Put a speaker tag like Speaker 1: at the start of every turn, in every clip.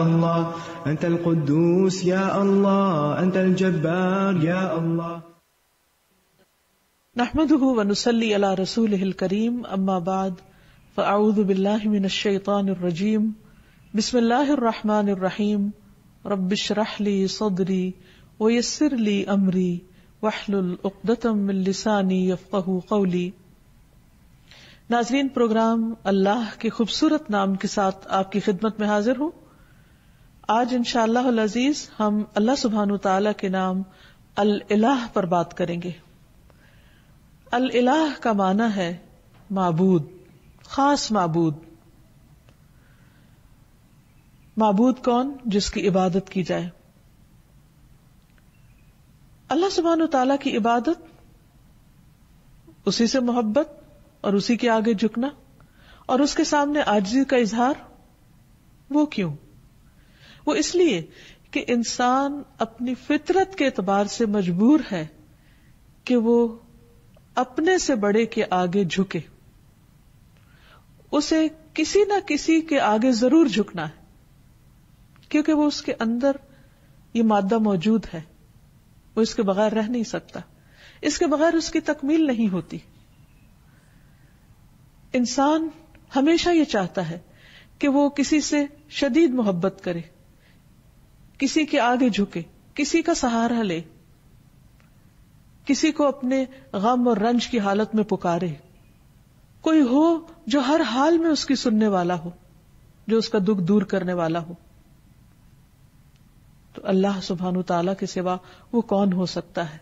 Speaker 1: الله أنت القدوس يا الله أنت الجبار يا الله.
Speaker 2: نحمده ونصلي على رسوله الكريم اما بعد فاعوذ بالله من الشيطان الرجيم بسم الله الرحمن الرحيم رب اشرح لي صدري ويسر لي امري واحلل عقدة من لساني يفقهوا قولي. ناظرین، پروگرام اللہ کے خوبصورت نام کے ساتھ آپ کی خدمت میں حاضر ہوں. آج انشاءاللہ العزیز ہم اللہ سبحانہ وتعالی کے نام الالہ پر بات کریں گے. الالہ کا معنی ہے معبود، خاص معبود. معبود کون؟ جس کی عبادت کی جائے. اللہ سبحانہ وتعالیٰ کی عبادت، اسی سے محبت اور اسی کے آگے جھکنا اور اس کے سامنے عاجزی کا اظہار. وہ کیوں؟ وہ اس لیے کہ انسان اپنی فطرت کے اعتبار سے مجبور ہے کہ وہ اپنے سے بڑے کے آگے جھکے. اسے کسی نہ کسی کے آگے ضرور جھکنا ہے، کیونکہ وہ اس کے اندر یہ مادہ موجود ہے. وہ اس کے بغیر رہ نہیں سکتا، اس کے بغیر اس کی تکمیل نہیں ہوتی. انسان ہمیشہ یہ چاہتا ہے کہ وہ کسی سے شدید محبت کرے، کسی کے آگے جھکے، کسی کا سہارا لے، کسی کو اپنے غم اور رنج کی حالت میں پکارے. کوئی ہو جو ہر حال میں اس کی سننے والا ہو، جو اس کا دکھ دور کرنے والا ہو. تو اللہ سبحانہ تعالیٰ کے سوا وہ کون ہو سکتا ہے؟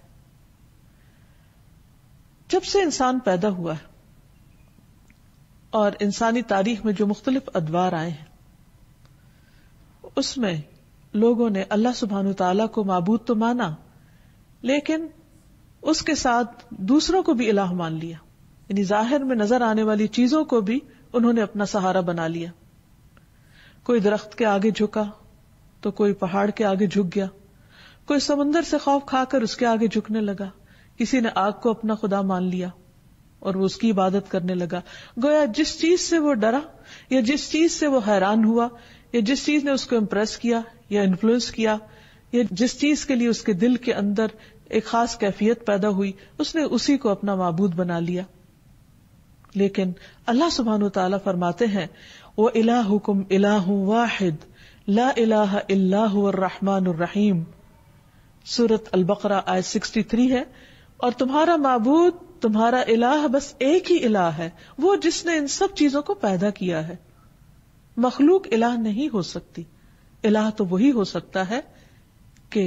Speaker 2: جب سے انسان پیدا ہوا ہے اور انسانی تاریخ میں جو مختلف ادوار آئے ہیں، اس میں لوگوں نے اللہ سبحانہ تعالیٰ کو معبود تو مانا، لیکن اس کے ساتھ دوسروں کو بھی الہ مان لیا. یعنی ظاہر میں نظر آنے والی چیزوں کو بھی انہوں نے اپنا سہارا بنا لیا. کوئی درخت کے آگے جھکا تو کوئی پہاڑ کے آگے جھک گیا، کوئی سمندر سے خوف کھا کر اس کے آگے جھکنے لگا، کسی نے آگ کو اپنا خدا مان لیا اور وہ اس کی عبادت کرنے لگا. گویا جس چیز سے وہ ڈرا یا جس چیز سے وہ حیران ہوا یا جس چیز نے اس کو امپریس کیا یا انفلوئنس کیا یا جس چیز کے لیے اس کے دل کے اندر ایک خاص کیفیت پیدا ہوئی، اس نے اسی کو اپنا معبود بنا لیا. لیکن اللہ سبحانہ وتعالیٰ فرماتے ہیں وَإِلَٰهُكُمْ إِلَٰهٌ وَاحِدٌ لَا إِلَٰهَ إِلَّا هُوَ الرَّحْمَٰنُ الرَّحِيمُ. سورۃ البقرہ آیت 63 ہے. اور تمہارا معبود، تمہارا الہ بس ایک ہی الہ ہے، وہ جس نے ان سب چیزوں کو پیدا کیا ہے. مخلوق الہ نہیں ہو سکتی. الہ تو وہی ہو سکتا ہے کہ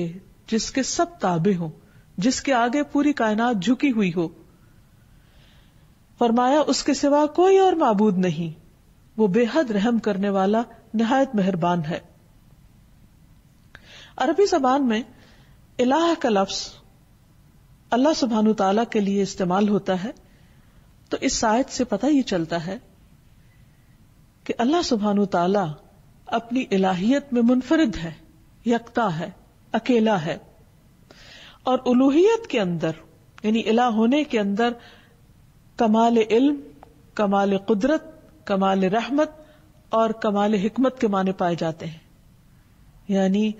Speaker 2: جس کے سب تابع ہوں، جس کے آگے پوری کائنات جھکی ہوئی ہو. فرمایا اس کے سوا کوئی اور معبود نہیں، وہ بے حد رحم کرنے والا، نہایت مہربان ہے. عربی زبان میں الہ کا لفظ اللہ سبحانہ تعالیٰ کے لیے استعمال ہوتا ہے. تو اس آیت سے پتہ یہ چلتا ہے کہ اللہ سبحانہ تعالیٰ اپنی الہیت میں منفرد ہے، یکتا ہے، اکیلا ہے. اور الوہیت کے اندر یعنی الہ ہونے کے اندر کمال علم، کمال قدرت، کمال رحمت اور کمال حکمت کے معنی پائے جاتے ہیں. یعنی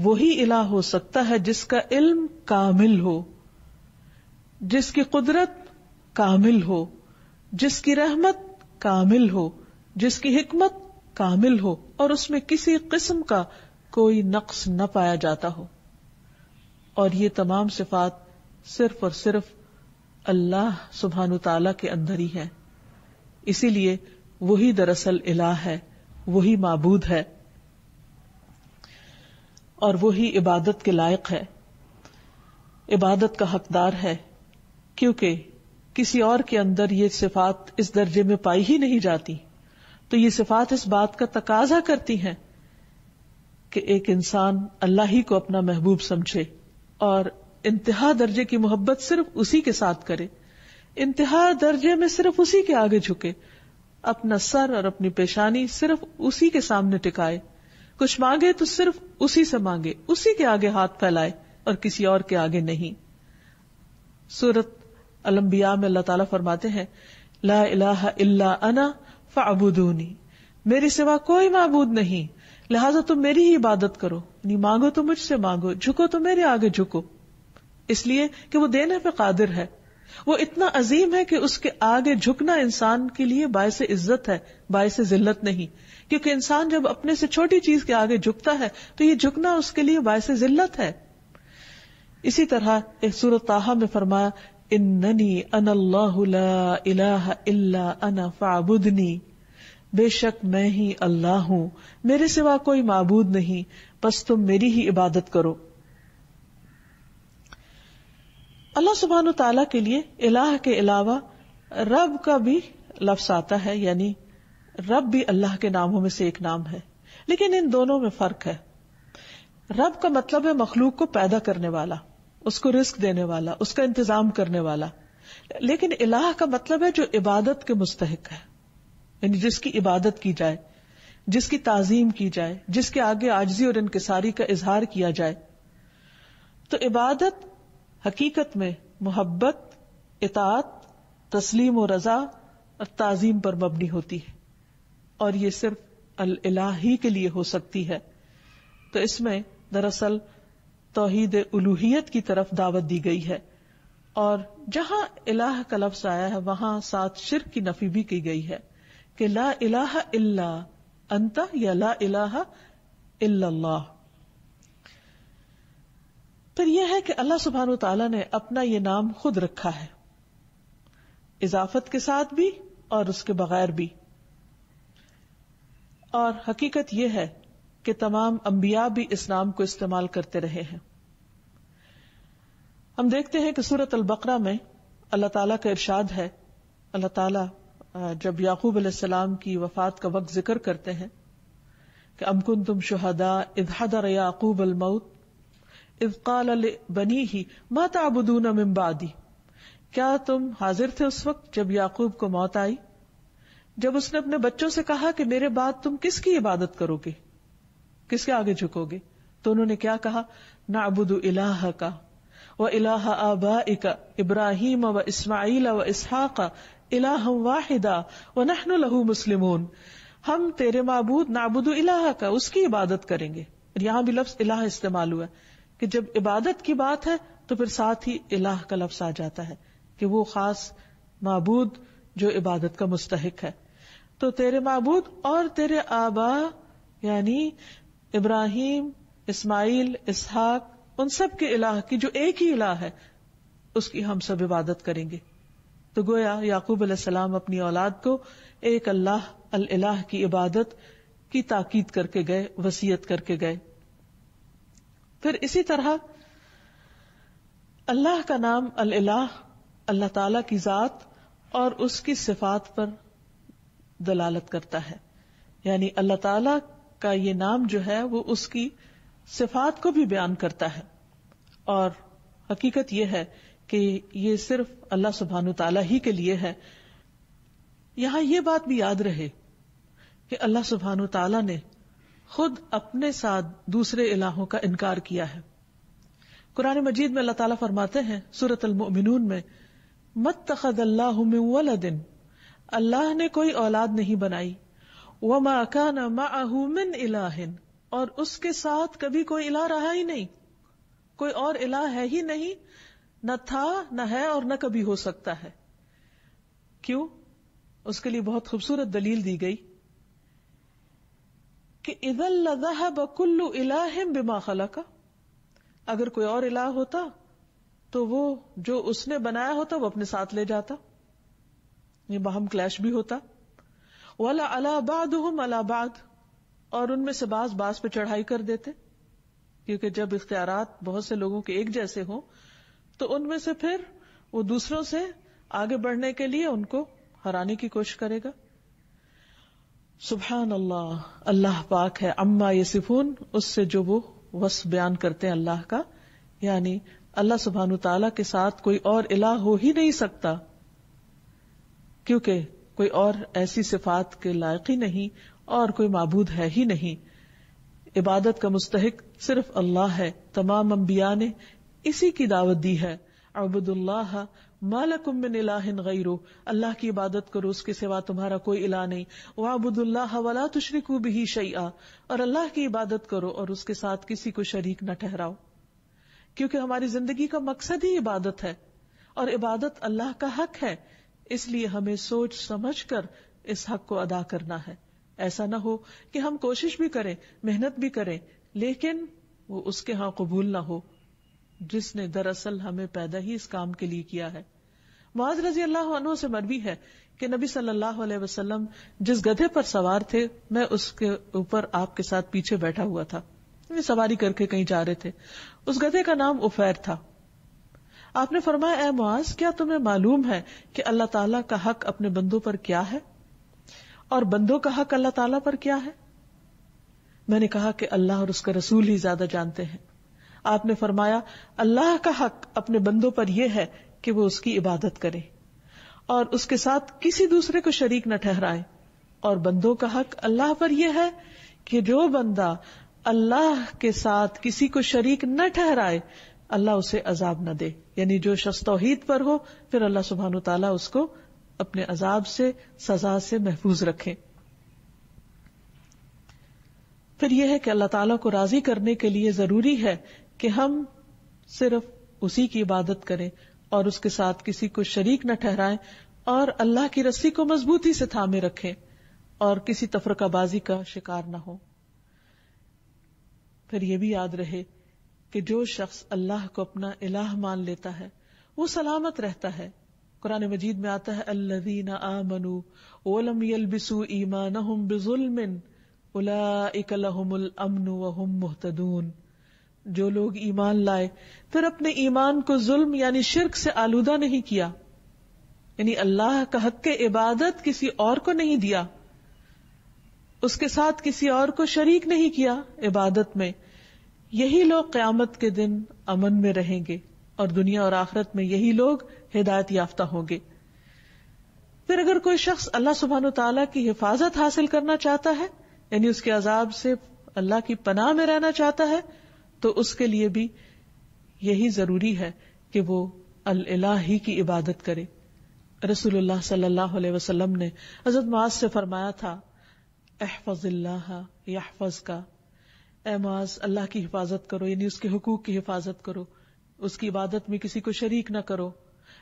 Speaker 2: وہی الہ ہو سکتا ہے جس کا علم کامل ہو، جس کی قدرت کامل ہو، جس کی رحمت کامل ہو، جس کی حکمت کامل ہو اور اس میں کسی قسم کا کوئی نقص نہ پایا جاتا ہو. اور یہ تمام صفات صرف اور صرف اللہ سبحانہ تعالیٰ کے اندر ہی ہے. اسی لیے وہی دراصل الہ ہے، وہی معبود ہے اور وہی عبادت کے لائق ہے، عبادت کا حقدار ہے. کیونکہ کسی اور کے اندر یہ صفات اس درجے میں پائی ہی نہیں جاتی. تو یہ صفات اس بات کا تقاضا کرتی ہیں کہ ایک انسان اللہ ہی کو اپنا محبوب سمجھے اور انتہا درجے کی محبت صرف اسی کے ساتھ کرے، انتہا درجے میں صرف اسی کے آگے جھکے، اپنا سر اور اپنی پیشانی صرف اسی کے سامنے ٹکائے، کچھ مانگے تو صرف اسی سے مانگے، اسی کے آگے ہاتھ پھیلائے اور کسی اور کے آگے نہیں. سورۃ الانبیاء میں اللہ تعالیٰ فرماتے ہیں لا الہ الا انا فاعبدونی، میرے سوا کوئی معبود نہیں، لہٰذا تم میری ہی عبادت کرو، یعنی مانگو تو مجھ سے مانگو، جھکو تو میرے آگے جھکو، اس لیے کہ وہ دینے پہ قادر ہے، وہ اتنا عظیم ہے کہ اس کے آگے جھکنا انسان کے لیے باعث عزت ہے، باعث ذلت نہیں، کیونکہ انسان جب اپنے سے چھوٹی چیز کے آگے جھکتا ہے تو یہ جھکنا اس کے لیے باعث ذلت ہے. اسی طرح ایک سورۃ طٰہٰ میں فرمایا اننی انا اللہ لا الہ الا انا فاعبدنی، بے شک میں ہی اللہ ہوں، میرے سوا کوئی معبود نہیں، بس تم میری ہی عبادت کرو. اللہ سبحانہ تعالیٰ کے لیے الہ کے علاوہ رب کا بھی لفظ آتا ہے، یعنی رب بھی اللہ کے ناموں میں سے ایک نام ہے، لیکن ان دونوں میں فرق ہے. رب کا مطلب ہے مخلوق کو پیدا کرنے والا، اس کو رزق دینے والا، اس کا انتظام کرنے والا، لیکن الہ کا مطلب ہے جو عبادت کے مستحق ہے، یعنی جس کی عبادت کی جائے، جس کی تعظیم کی جائے، جس کے آگے عاجزی اور انکساری کا اظہار کیا جائے. تو عبادت حقیقت میں محبت، اطاعت، تسلیم و رضا اور تعظیم پر مبنی ہوتی ہے، اور یہ صرف الہ ہی کے لیے ہو سکتی ہے. تو اس میں دراصل توحید الوہیت کی طرف دعوت دی گئی ہے، اور جہاں الہ کا لفظ آیا ہے وہاں ساتھ شرک کی نفی بھی کی گئی ہے کہ لا الہ الا انت یا لا الہ الا اللہ. پھر یہ ہے کہ اللہ سبحانہ وتعالیٰ نے اپنا یہ نام خود رکھا ہے، اضافت کے ساتھ بھی اور اس کے بغیر بھی. اور حقیقت یہ ہے کہ تمام انبیاء بھی اس نام کو استعمال کرتے رہے ہیں. ہم دیکھتے ہیں کہ سورۃ البقرہ میں اللہ تعالیٰ کا ارشاد ہے، اللہ تعالیٰ جب یعقوب علیہ السلام کی وفات کا وقت ذکر کرتے ہیں کہ ام کنتم شہداء اذ حضر یعقوب الموت اذ قال لبنیہ ما تعبدون من بعدی، کیا تم حاضر تھے اس وقت جب یعقوب کو موت آئی، جب اس نے اپنے بچوں سے کہا کہ میرے بعد تم کس کی عبادت کرو گے، کس کے آگے جھکو گے؟ تو انہوں نے کیا کہا؟ نعبد الہک و الہ آبائک ابراہیم و اسماعیل و اسحاق الہا واحدا ونحن لہ مسلمون، ہم تیرے معبود نعبد الہک، اس کی عبادت کریں گے. یہاں بھی لفظ الہ استعمال ہوا ہے کہ جب عبادت کی بات ہے تو پھر ساتھ ہی الہ کا لفظ آ جاتا ہے کہ وہ خاص معبود جو عبادت کا مستحق ہے. تو تیرے معبود اور تیرے آبا یعنی ابراہیم، اسماعیل، اسحاق، ان سب کے الہ کی جو ایک ہی الہ ہے اس کی ہم سب عبادت کریں گے. تو گویا یعقوب علیہ السلام اپنی اولاد کو ایک اللہ الہ کی عبادت کی تاکید کر کے گئے، وصیت کر کے گئے. پھر اسی طرح اللہ کا نام الہ اللہ تعالی کی ذات اور اس کی صفات پر دلالت کرتا ہے، یعنی اللہ تعالی کا یہ نام جو ہے وہ اس کی صفات کو بھی بیان کرتا ہے. اور حقیقت یہ ہے کہ یہ صرف اللہ سبحانہ تعالیٰ ہی کے لیے ہے. یہاں یہ بات بھی یاد رہے کہ اللہ سبحانہ تعالیٰ نے خود اپنے ساتھ دوسرے الہوں کا انکار کیا ہے. قرآن مجید میں اللہ تعالیٰ فرماتے ہیں سورۃ المؤمنون میں مَتَّخَذَ اللَّهُ مِن وَلَدٍ، اللہ نے کوئی اولاد نہیں بنائی، وَمَا كَانَ مَعَهُ مِنْ إِلَٰهٍ، اور اس کے ساتھ کبھی کوئی الہ رہا ہی نہیں، کوئی اور الہ ہے ہی نہیں، نہ تھا نہ ہے اور نہ کبھی ہو سکتا ہے. کیوں؟ اس کے لیے بہت خوبصورت دلیل دی گئی کہ اذا لذهب كل الہ بما خلق، اگر کوئی اور الہ ہوتا تو وہ جو اس نے بنایا ہوتا وہ اپنے ساتھ لے جاتا، یہ باہم کلیش بھی ہوتا. ولا علی بعضهم علی بعض، اور ان میں سے بعض پہ چڑھائی کر دیتے، کیونکہ جب اختیارات بہت سے لوگوں کے ایک جیسے ہوں تو ان میں سے پھر وہ دوسروں سے آگے بڑھنے کے لیے ان کو ہرانے کی کوشش کرے گا. سبحان اللہ، اللہ پاک ہے عما یصفون، اس سے جو وہ وصف بیان کرتے ہیں اللہ کا، یعنی اللہ سبحانہ تعالیٰ کے ساتھ کوئی اور الہ ہو ہی نہیں سکتا، کیونکہ کوئی اور ایسی صفات کے لائق ہی نہیں اور کوئی معبود ہے ہی نہیں. عبادت کا مستحق صرف اللہ ہے. تمام انبیاء نے اسی کی دعوت دی ہے، اعبدوا اللہ ما لکم من الہ غیرہ، اللہ کی عبادت کرو، اس کے سوا تمہارا کوئی الہ نہیں، واعبدوا اللہ ولا تشرکوا بہ شیئا، اور اللہ کی عبادت کرو اور اس کے ساتھ کسی کو شریک نہ ٹھہراؤ، کیونکہ ہماری زندگی کا مقصد ہی عبادت ہے اور عبادت اللہ کا حق ہے، اس لیے ہمیں سوچ سمجھ کر اس حق کو ادا کرنا ہے۔ ایسا نہ ہو کہ ہم کوشش بھی کریں، محنت بھی کریں، لیکن وہ اس کے ہاں قبول نہ ہو جس نے دراصل ہمیں پیدا ہی اس کام کے لیے کیا ہے۔ معاذ رضی اللہ عنہ سے مروی ہے کہ نبی صلی اللہ علیہ وسلم جس گدھے پر سوار تھے، میں اس کے اوپر آپ کے ساتھ پیچھے بیٹھا ہوا تھا، سواری کر کے کہیں جا رہے تھے۔ اس گدھے کا نام عفیر تھا۔ آپ نے فرمایا، اے معاذ، کیا تمہیں معلوم ہے کہ اللہ تعالیٰ کا حق اپنے بندوں پر کیا ہے اور بندوں کا حق اللہ تعالیٰ پر کیا ہے؟ میں نے کہا کہ اللہ اور اس کا رسول ہی زیادہ جانتے ہیں۔ آپ نے فرمایا، اللہ کا حق اپنے بندوں پر یہ ہے کہ وہ اس کی عبادت کرے اور اس کے ساتھ کسی دوسرے کو شریک نہ ٹھہرائے، اور بندوں کا حق اللہ پر یہ ہے کہ جو بندہ اللہ کے ساتھ کسی کو شریک نہ ٹھہرائے اللہ اسے عذاب نہ دے، یعنی جو شخص توحید پر ہو پھر اللہ سبحانہ و تعالیٰ اس کو اپنے عذاب سے، سزا سے محفوظ رکھے۔ پھر یہ ہے کہ اللہ تعالیٰ کو راضی کرنے کے لیے ضروری ہے کہ ہم صرف اسی کی عبادت کریں اور اس کے ساتھ کسی کو شریک نہ ٹھہرائیں اور اللہ کی رسی کو مضبوطی سے تھامے رکھیں اور کسی تفرقہ بازی کا شکار نہ ہو۔ پھر یہ بھی یاد رہے کہ جو شخص اللہ کو اپنا الہ مان لیتا ہے وہ سلامت رہتا ہے۔ قرآن مجید میں آتا ہے، الذین آمنوا ولم یلبسوا ایمانہم بظلم اولئک لہم الامن وہم مہتدون۔ جو لوگ ایمان لائے پھر اپنے ایمان کو ظلم یعنی شرک سے آلودہ نہیں کیا، یعنی اللہ کا حق عبادت کسی اور کو نہیں دیا، اس کے ساتھ کسی اور کو شریک نہیں کیا عبادت میں، یہی لوگ قیامت کے دن امن میں رہیں گے اور دنیا اور آخرت میں یہی لوگ ہدایت یافتہ ہوں گے۔ پھر اگر کوئی شخص اللہ سبحانہ و تعالیٰ کی حفاظت حاصل کرنا چاہتا ہے، یعنی اس کے عذاب سے اللہ کی پناہ میں رہنا چاہتا ہے، تو اس کے لیے بھی یہی ضروری ہے کہ وہ الہ ہی کی عبادت کرے۔ رسول اللہ صلی اللہ علیہ وسلم نے حضرت معاذ سے فرمایا تھا، احفظ اللہ یحفظ کا، اے معاذ اللہ کی حفاظت کرو، یعنی اس کے حقوق کی حفاظت کرو، اس کی عبادت میں کسی کو شریک نہ کرو۔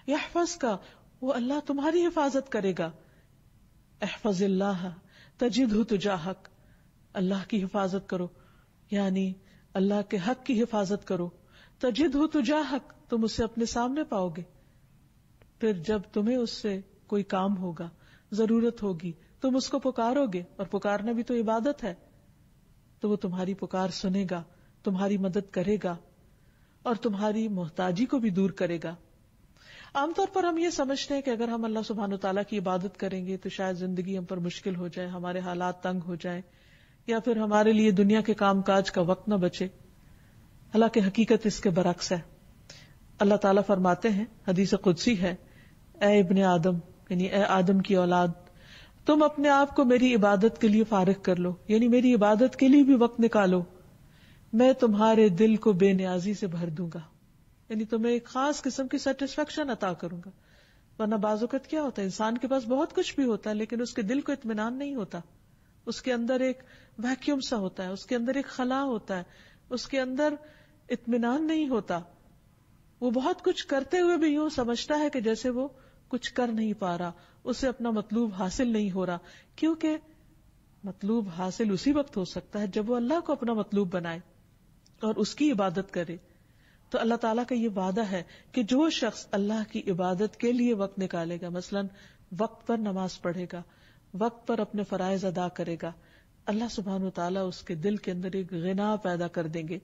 Speaker 2: یحفظ کا، وہ اللہ تمہاری حفاظت کرے گا۔ احفظ اللہ تجدہ تجاہک، اللہ کی حفاظت کرو یعنی اللہ کے حق کی حفاظت کرو۔ تجدہ تجاہک، تم اسے اپنے سامنے پاؤ گے۔ پھر جب تمہیں اس سے کوئی کام ہوگا، ضرورت ہوگی، تم اس کو پکارو گے، اور پکارنا بھی تو عبادت ہے، تو وہ تمہاری پکار سنے گا، تمہاری مدد کرے گا اور تمہاری محتاجی کو بھی دور کرے گا۔ عام طور پر ہم یہ سمجھتے ہیں کہ اگر ہم اللہ سبحانہ و تعالیٰ کی عبادت کریں گے تو شاید زندگی ہم پر مشکل ہو جائے، ہمارے حالات تنگ ہو جائیں، یا پھر ہمارے لیے دنیا کے کام کاج کا وقت نہ بچے۔ حالانکہ حقیقت اس کے برعکس ہے۔ اللہ تعالیٰ فرماتے ہیں، حدیث قدسی ہے، اے ابن آدم، یعنی اے آدم کی اولاد، تم اپنے آپ کو میری عبادت کے لیے فارغ کر لو، یعنی میری عبادت کے لیے بھی وقت نکالو، میں تمہارے دل کو بے نیازی سے بھر دوں گا، یعنی تمہیں ایک خاص قسم کی سیٹسفیکشن عطا کروں گا۔ ورنہ بعض اوقات کیا ہوتا ہے، انسان کے پاس بہت کچھ بھی ہوتا ہے لیکن اس کے دل کو اطمینان نہیں ہوتا، اس کے اندر ایک ویکیوم سا ہوتا ہے، اس کے اندر ایک خلا ہوتا ہے، اس کے اندر اطمینان نہیں ہوتا۔ وہ بہت کچھ کرتے ہوئے بھی یوں سمجھتا ہے کہ جیسے وہ کچھ کر نہیں پا رہا، اسے اپنا مطلوب حاصل نہیں ہو رہا، کیونکہ مطلوب حاصل اسی وقت ہو سکتا ہے جب وہ اللہ کو اپنا مطلوب بنائے اور اس کی عبادت کرے۔ تو اللہ تعالیٰ کا یہ وعدہ ہے کہ جو شخص اللہ کی عبادت کے لیے وقت نکالے گا، مثلا وقت پر نماز پڑھے گا، وقت پر اپنے فرائض ادا کرے گا، اللہ سبحانہ و تعالیٰ اس کے دل کے اندر ایک غنا پیدا کر دیں گے،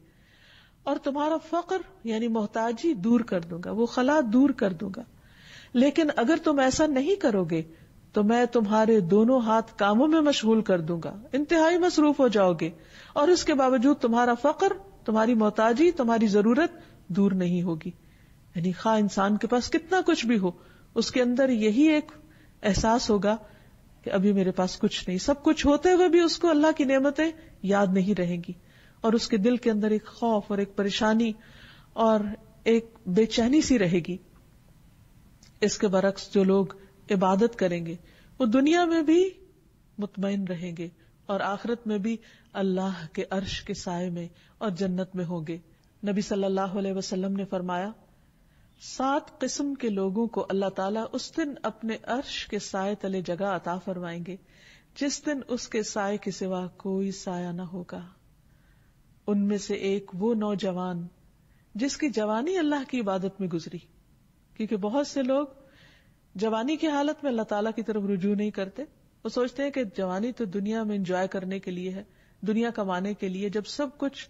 Speaker 2: اور تمہارا فقر یعنی محتاجی دور کر دوں گا، وہ خلا دور کر دوں گا۔ لیکن اگر تم ایسا نہیں کرو گے تو میں تمہارے دونوں ہاتھ کاموں میں مشغول کر دوں گا، انتہائی مصروف ہو جاؤ گے، اور اس کے باوجود تمہارا فقر، تمہاری محتاجی، تمہاری ضرورت دور نہیں ہوگی۔ یعنی خواہ انسان کے پاس کتنا کچھ بھی ہو، اس کے اندر یہی ایک احساس ہوگا کہ ابھی میرے پاس کچھ نہیں، سب کچھ ہوتے ہوئے بھی اس کو اللہ کی نعمتیں یاد نہیں رہیں گی، اور اس کے دل کے اندر ایک خوف اور ایک پریشانی اور ایک بے چینی سی رہے گی۔ اس کے برعکس جو لوگ عبادت کریں گے وہ دنیا میں بھی مطمئن رہیں گے اور آخرت میں بھی اللہ کے عرش کے سائے میں اور جنت میں ہوں گے. نبی صلی اللہ علیہ وسلم نے فرمایا 7 قسم کے لوگوں کو اللہ تعالیٰ اس دن اپنے عرش کے سائے تلے جگہ عطا فرمائیں گے جس دن اس کے سائے کے سوا کوئی سایہ نہ ہوگا. ان میں سے ایک وہ نوجوان جس کی جوانی اللہ کی عبادت میں گزری، کیونکہ بہت سے لوگ جوانی کی حالت میں اللہ تعالیٰ کی طرف رجوع نہیں کرتے. وہ سوچتے ہیں کہ جوانی تو دنیا میں انجوائے کرنے کے لیے ہے، دنیا کمانے کے لیے. جب سب کچھ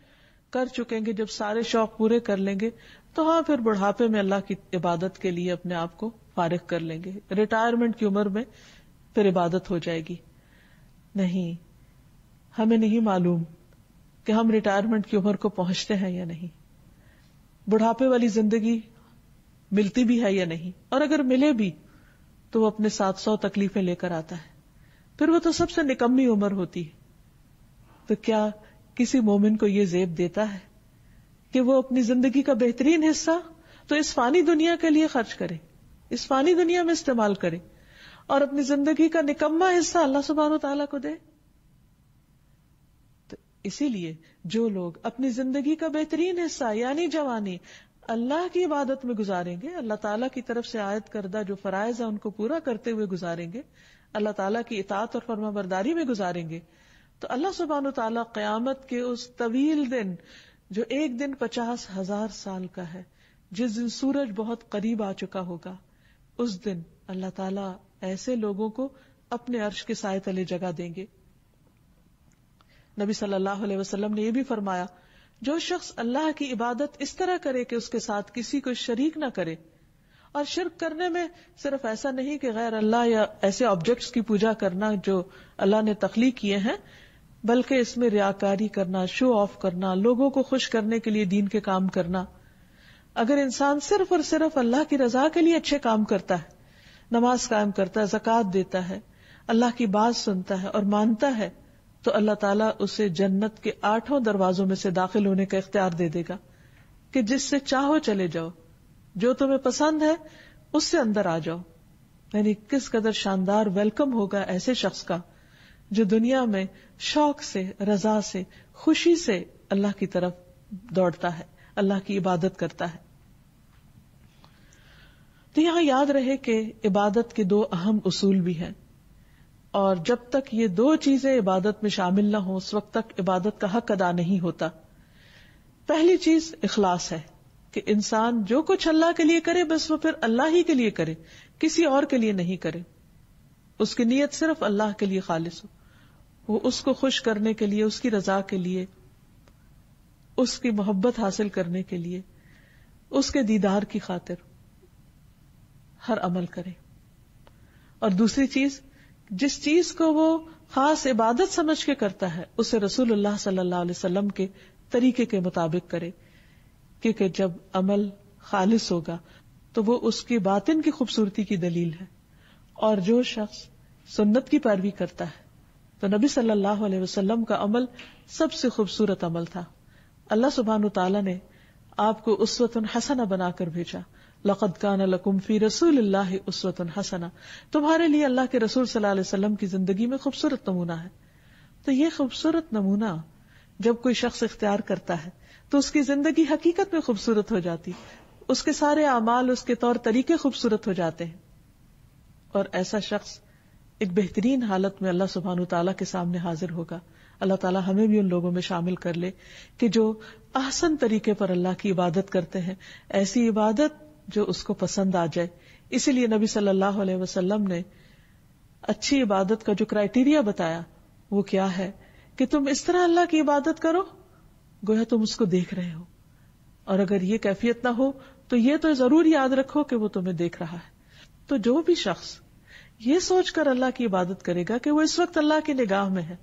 Speaker 2: کر چکیں گے، جب سارے شوق پورے کر لیں گے تو ہاں پھر بڑھاپے میں اللہ کی عبادت کے لیے اپنے آپ کو فارغ کر لیں گے، ریٹائرمنٹ کی عمر میں پھر عبادت ہو جائے گی. نہیں، ہمیں نہیں معلوم کہ ہم ریٹائرمنٹ کی عمر کو پہنچتے ہیں یا نہیں، بڑھاپے والی زندگی ملتی بھی ہے یا نہیں، اور اگر ملے بھی تو وہ اپنے 700 تکلیفیں لے کر آتا ہے. پھر وہ تو سب سے نکمی عمر ہوتی ہے. تو کیا کسی مومن کو یہ زیب دیتا ہے کہ وہ اپنی زندگی کا بہترین حصہ تو اس فانی دنیا کے لیے خرچ کرے، اس فانی دنیا میں استعمال کرے، اور اپنی زندگی کا نکما حصہ اللہ سبحانہ و تعالیٰ کو دے؟ تو اسی لیے جو لوگ اپنی زندگی کا بہترین حصہ یعنی جوانی اللہ کی عبادت میں گزاریں گے، اللہ تعالیٰ کی طرف سے عائد کردہ جو فرائض ہیں ان کو پورا کرتے ہوئے گزاریں گے، اللہ تعالیٰ کی اطاعت اور فرما برداری میں گزاریں گے، تو اللہ سبحانہ وتعالیٰ قیامت کے اس طویل دن جو ایک دن 50,000 سال کا ہے، جس دن سورج بہت قریب آ چکا ہوگا، اس دن اللہ تعالیٰ ایسے لوگوں کو اپنے عرش کے سائے تلے جگہ دیں گے. نبی صلی اللہ علیہ وسلم نے یہ بھی فرمایا جو شخص اللہ کی عبادت اس طرح کرے کہ اس کے ساتھ کسی کو شریک نہ کرے، اور شرک کرنے میں صرف ایسا نہیں کہ غیر اللہ یا ایسے آبجیکٹس کی پوجا کرنا جو اللہ نے تخلیق کیے ہیں، بلکہ اس میں ریاکاری کرنا، شو آف کرنا، لوگوں کو خوش کرنے کے لیے دین کے کام کرنا. اگر انسان صرف اور صرف اللہ کی رضا کے لیے اچھے کام کرتا ہے، نماز قائم کرتا ہے، زکوٰۃ دیتا ہے، اللہ کی بات سنتا ہے اور مانتا ہے، تو اللہ تعالیٰ اسے جنت کے 8 دروازوں میں سے داخل ہونے کا اختیار دے دے گا کہ جس سے چاہو چلے جاؤ، جو تمہیں پسند ہے اس سے اندر آ جاؤ. یعنی کس قدر شاندار ویلکم ہوگا ایسے شخص کا جو دنیا میں شوق سے، رضا سے، خوشی سے اللہ کی طرف دوڑتا ہے، اللہ کی عبادت کرتا ہے. تو یہاں یاد رہے کہ عبادت کے 2 اہم اصول بھی ہیں، اور جب تک یہ 2 چیزیں عبادت میں شامل نہ ہوں اس وقت تک عبادت کا حق ادا نہیں ہوتا. پہلی چیز اخلاص ہے کہ انسان جو کچھ اللہ کے لیے کرے بس وہ پھر اللہ ہی کے لیے کرے، کسی اور کے لیے نہیں کرے. اس کی نیت صرف اللہ کے لیے خالص ہو، وہ اس کو خوش کرنے کے لیے، اس کی رضا کے لیے، اس کی محبت حاصل کرنے کے لیے، اس کے دیدار کی خاطر ہر عمل کرے. اور دوسری چیز، جس چیز کو وہ خاص عبادت سمجھ کے کرتا ہے اسے رسول اللہ صلی اللہ علیہ وسلم کے طریقے کے مطابق کرے، کیونکہ جب عمل خالص ہوگا تو وہ اس کی باطن کی خوبصورتی کی دلیل ہے. اور جو شخص سنت کی پیروی کرتا ہے تو نبی صلی اللہ علیہ وسلم کا عمل سب سے خوبصورت عمل تھا. اللہ سبحانہ تعالیٰ نے آپ کو اسوۃ حسنہ بنا کر بھیجا. لقد کان لکم فی رسول اللہ اسوۃ حسنہ، تمہارے لیے اللہ کے رسول صلی اللہ علیہ وسلم کی زندگی میں خوبصورت نمونہ ہے. تو یہ خوبصورت نمونہ جب کوئی شخص اختیار کرتا ہے تو اس کی زندگی حقیقت میں خوبصورت ہو جاتی، اس کے سارے اعمال، اس کے طور طریقے خوبصورت ہو جاتے ہیں، اور ایسا شخص ایک بہترین حالت میں اللہ سبحانہ تعالیٰ کے سامنے حاضر ہوگا. اللہ تعالیٰ ہمیں بھی ان لوگوں میں شامل کر لے کہ جو احسن طریقے پر اللہ کی عبادت کرتے ہیں، ایسی عبادت جو اس کو پسند آ جائے. اسی لیے نبی صلی اللہ علیہ وسلم نے اچھی عبادت کا جو کرائیٹیریا بتایا وہ کیا ہے کہ تم اس طرح اللہ کی عبادت کرو گویا تم اس کو دیکھ رہے ہو، اور اگر یہ کیفیت نہ ہو تو یہ تو ضرور یاد رکھو کہ وہ تمہیں دیکھ رہا ہے. تو جو بھی شخص یہ سوچ کر اللہ کی عبادت کرے گا کہ وہ اس وقت اللہ کی نگاہ میں ہے،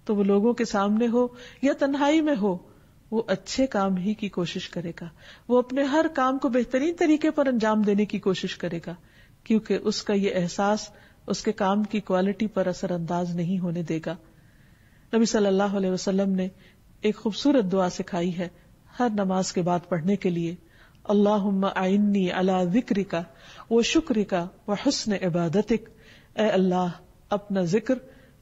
Speaker 2: تو وہ لوگوں کے سامنے ہو یا تنہائی میں ہو، وہ اچھے کام ہی کی کوشش کرے گا، وہ اپنے ہر کام کو بہترین طریقے پر انجام دینے کی کوشش کرے گا، کیونکہ اس کا یہ احساس اس کے کام کی کوالٹی پر اثر انداز نہیں ہونے دے گا. نبی صلی اللہ علیہ وسلم نے ایک خوبصورت دعا سکھائی ہے ہر نماز کے بعد پڑھنے کے لیے. اللہم اعنی علی ذکرک و شکرک و حسن عبادتک، اے اللہ اپنا ذکر،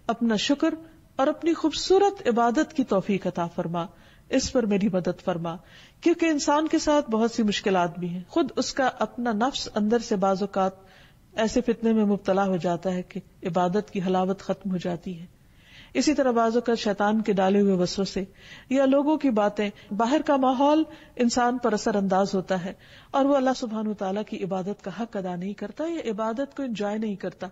Speaker 2: اپنا شکر اور اپنی خوبصورت عبادت کی توفیق عطا فرما، اس پر میری مدد فرما. کیونکہ انسان کے ساتھ بہت سی مشکلات بھی ہیں، خود اس کا اپنا نفس اندر سے بعض اوقات ایسے فتنے میں مبتلا ہو جاتا ہے کہ عبادت کی حلاوت ختم ہو جاتی ہے. اسی طرح بعض اوقات شیطان کے ڈالے ہوئے وسوسے یا لوگوں کی باتیں، باہر کا ماحول انسان پر اثر انداز ہوتا ہے اور وہ اللہ سبحانہ وتعالیٰ کی عبادت کا حق ادا نہیں کرتا یا عبادت کو انجوائے نہیں کرتا.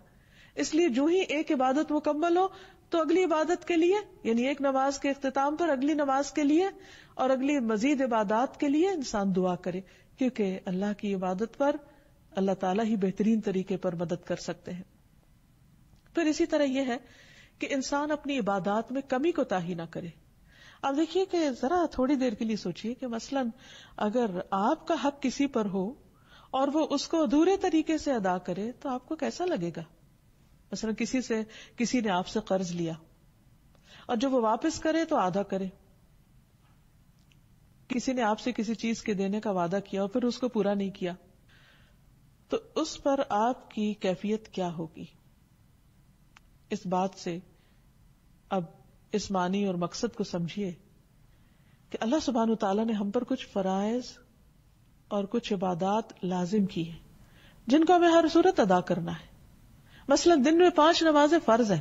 Speaker 2: اس لیے جو ہی ایک عبادت مکمل ہو تو اگلی عبادت کے لیے، یعنی ایک نماز کے اختتام پر اگلی نماز کے لیے اور اگلی مزید عبادات کے لیے انسان دعا کرے، کیونکہ اللہ کی عبادت پر اللہ تعالیٰ ہی بہترین طریقے پر مدد کر سکتے ہیں. پھر اسی طرح یہ ہے کہ انسان اپنی عبادات میں کمی کوتاہی نہ کرے. اب دیکھیے کہ ذرا تھوڑی دیر کے لیے سوچئے کہ مثلا اگر آپ کا حق کسی پر ہو اور وہ اس کو ادھورے طریقے سے ادا کرے تو آپ کو کیسا لگے گا؟ مثلا کسی نے آپ سے قرض لیا اور جب وہ واپس کرے تو آدھا کرے. کسی نے آپ سے کسی چیز کے دینے کا وعدہ کیا اور پھر اس کو پورا نہیں کیا، تو اس پر آپ کی کیفیت کیا ہوگی؟ اس بات سے اب اس معنی اور مقصد کو سمجھیے کہ اللہ سبحانہ وتعالیٰ نے ہم پر کچھ فرائض اور کچھ عبادات لازم کی ہیں جن کو ہمیں ہر صورت ادا کرنا ہے. مثلا دن میں 5 نمازیں فرض ہیں.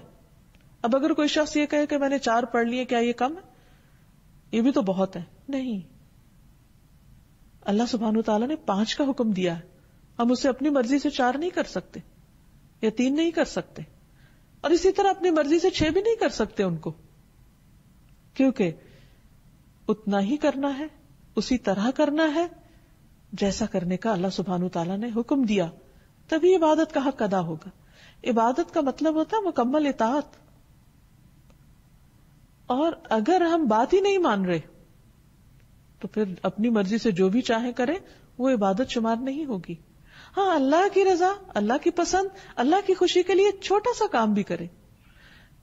Speaker 2: اب اگر کوئی شخص یہ کہے کہ میں نے 4 پڑھ لیے، کیا یہ کم ہے؟ یہ بھی تو بہت ہے. نہیں، اللہ سبحانہ وتعالیٰ نے 5 کا حکم دیا ہے. ہم اسے اپنی مرضی سے 4 نہیں کر سکتے یا 3 نہیں کر سکتے، اور اسی طرح اپنی مرضی سے 6 بھی نہیں کر سکتے ان کو، کیونکہ اتنا ہی کرنا ہے، اسی طرح کرنا ہے جیسا کرنے کا اللہ سبحانہ وتعالیٰ نے حکم دیا، تبھی عبادت کا حق ادا ہوگا. عبادت کا مطلب ہوتا ہے مکمل اطاعت. اور اگر ہم بات ہی نہیں مان رہے تو پھر اپنی مرضی سے جو بھی چاہے کرے وہ عبادت شمار نہیں ہوگی. ہاں، اللہ کی رضا، اللہ کی پسند، اللہ کی خوشی کے لیے چھوٹا سا کام بھی کرے.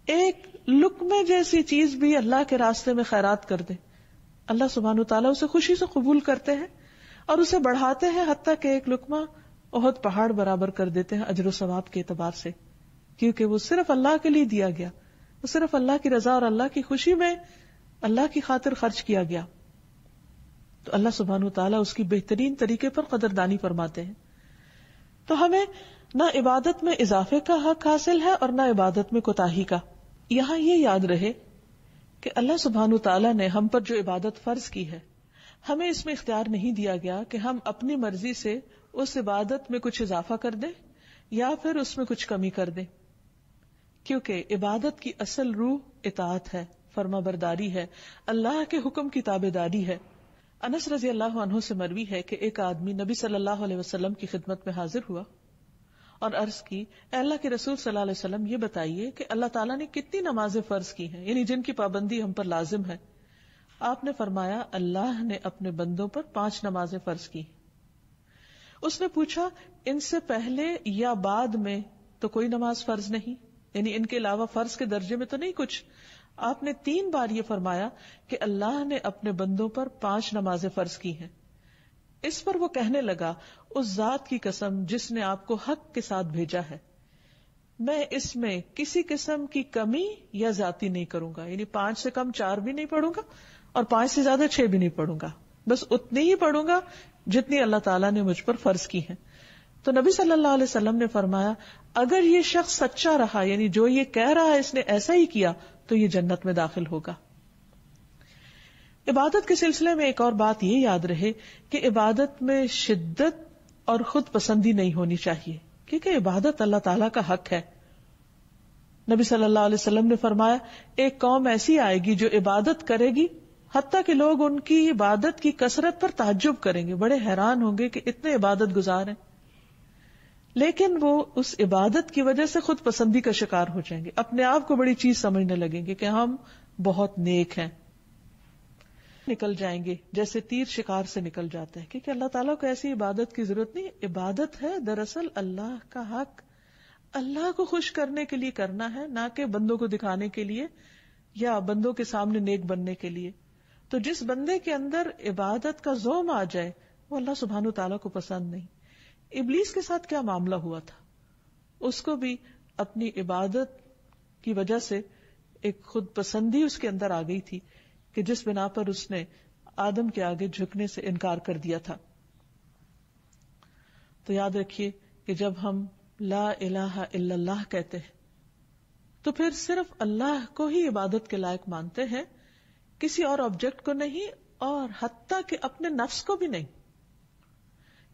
Speaker 2: ایک لقمے جیسی چیز بھی اللہ کے راستے میں خیرات کر دے، اللہ سبحانہ وتعالیٰ اسے خوشی سے قبول کرتے ہیں اور اسے بڑھاتے ہیں، حتیٰ کہ ایک لقمہ احد پہاڑ برابر کر دیتے ہیں اجر و ثواب کے اعتبار سے، کیونکہ وہ صرف اللہ کے لیے دیا گیا، وہ صرف اللہ کی رضا اور اللہ کی خوشی میں اللہ کی خاطر خرچ کیا گیا. تو اللہ سبحانہ وتعالیٰ اس کی بہترین طریقے پر قدردانی فرماتے ہیں. تو ہمیں نہ عبادت میں اضافے کا حق حاصل ہے اور نہ عبادت میں کوتاہی کا. یہاں یہ یاد رہے کہ اللہ سبحانہ وتعالیٰ نے ہم پر جو عبادت فرض کی ہے، ہمیں اس میں اختیار نہیں دیا گیا کہ ہم اپنی مرضی سے اس عبادت میں کچھ اضافہ کر دیں یا پھر اس میں کچھ کمی کر دیں، کیونکہ عبادت کی اصل روح اطاعت ہے، فرما برداری ہے، اللہ کے حکم کی تابعداری ہے. انس رضی اللہ عنہ سے مروی ہے کہ ایک آدمی نبی صلی اللہ علیہ وسلم کی خدمت میں حاضر ہوا اور عرض کی، اے اللہ کے رسول صلی اللہ علیہ وسلم، یہ بتائیے کہ اللہ تعالیٰ نے کتنی نمازیں فرض کی ہیں، یعنی جن کی پابندی ہم پر لازم ہے. آپ نے فرمایا، اللہ نے اپنے بندوں پر 5 نمازیں فرض کی. اس نے پوچھا، ان سے پہلے یا بعد میں تو کوئی نماز فرض نہیں، یعنی ان کے علاوہ فرض کے درجے میں تو نہیں کچھ؟ آپ نے 3 بار یہ فرمایا کہ اللہ نے اپنے بندوں پر 5 نمازیں فرض کی ہیں. اس پر وہ کہنے لگا، اس ذات کی قسم جس نے آپ کو حق کے ساتھ بھیجا ہے، میں اس میں کسی قسم کی کمی یا زیادتی نہیں کروں گا، یعنی 5 سے کم 4 بھی نہیں پڑھوں گا اور 5 سے زیادہ 6 بھی نہیں پڑھوں گا، بس اتنی ہی پڑھوں گا جتنی اللہ تعالیٰ نے مجھ پر فرض کی ہیں. تو نبی صلی اللہ علیہ وسلم نے فرمایا، اگر یہ شخص سچا رہا، یعنی جو یہ کہہ رہا ہے اس نے ایسا ہی کیا، تو یہ جنت میں داخل ہوگا. عبادت کے سلسلے میں ایک اور بات یہ یاد رہے کہ عبادت میں شدت اور خود پسندی نہیں ہونی چاہیے، کیونکہ عبادت اللہ تعالیٰ کا حق ہے. نبی صلی اللہ علیہ وسلم نے فرمایا، ایک قوم ایسی آئے گی جو عبادت کرے گی حتیٰ کہ لوگ ان کی عبادت کی کثرت پر تعجب کریں گے، بڑے حیران ہوں گے کہ اتنے عبادت گزار ہیں، لیکن وہ اس عبادت کی وجہ سے خود پسندی کا شکار ہو جائیں گے، اپنے آپ کو بڑی چیز سمجھنے لگیں گے کہ ہم بہت نیک ہیں، نکل جائیں گے جیسے تیر شکار سے نکل جاتا ہے، کیونکہ اللہ تعالیٰ کو ایسی عبادت کی ضرورت نہیں. عبادت ہے دراصل اللہ کا حق، اللہ کو خوش کرنے کے لیے کرنا ہے، نہ کہ بندوں کو دکھانے کے لیے یا بندوں کے سامنے نیک بننے کے لیے. تو جس بندے کے اندر عبادت کا زوم آ جائے، وہ اللہ سبحانہ تعالیٰ کو پسند نہیں. ابلیس کے ساتھ کیا معاملہ ہوا تھا؟ اس کو بھی اپنی عبادت کی وجہ سے ایک خود پسندی اس کے اندر آ گئی تھی کہ جس بنا پر اس نے آدم کے آگے جھکنے سے انکار کر دیا تھا. تو یاد رکھیے کہ جب ہم لا الہ الا اللہ کہتے ہیں تو پھر صرف اللہ کو ہی عبادت کے لائق مانتے ہیں، کسی اور آبجیکٹ کو نہیں، اور حتیٰ کہ اپنے نفس کو بھی نہیں.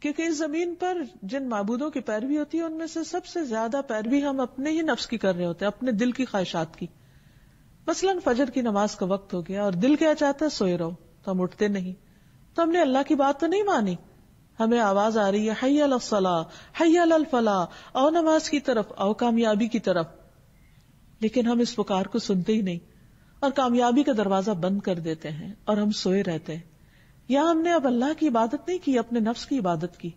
Speaker 2: کیونکہ اس زمین پر جن معبودوں کی پیروی ہوتی ہے ان میں سے سب سے زیادہ پیروی ہم اپنے ہی نفس کی کر رہے ہوتے ہیں، اپنے دل کی خواہشات کی. مثلاً فجر کی نماز کا وقت ہو گیا اور دل کیا چاہتا ہے سوئے رہو، تو ہم اٹھتے نہیں. تو ہم نے اللہ کی بات تو نہیں مانی، ہمیں آواز آ رہی ہے حی علی الصلاۃ حی علی الفلاح، آؤ نماز کی طرف، آؤ کامیابی کی طرف، لیکن ہم اس پکار کو سنتے ہی نہیں اور کامیابی کا دروازہ بند کر دیتے ہیں اور ہم سوئے رہتے ہیں. یا ہم نے اب اللہ کی عبادت نہیں کی، اپنے نفس کی عبادت کی.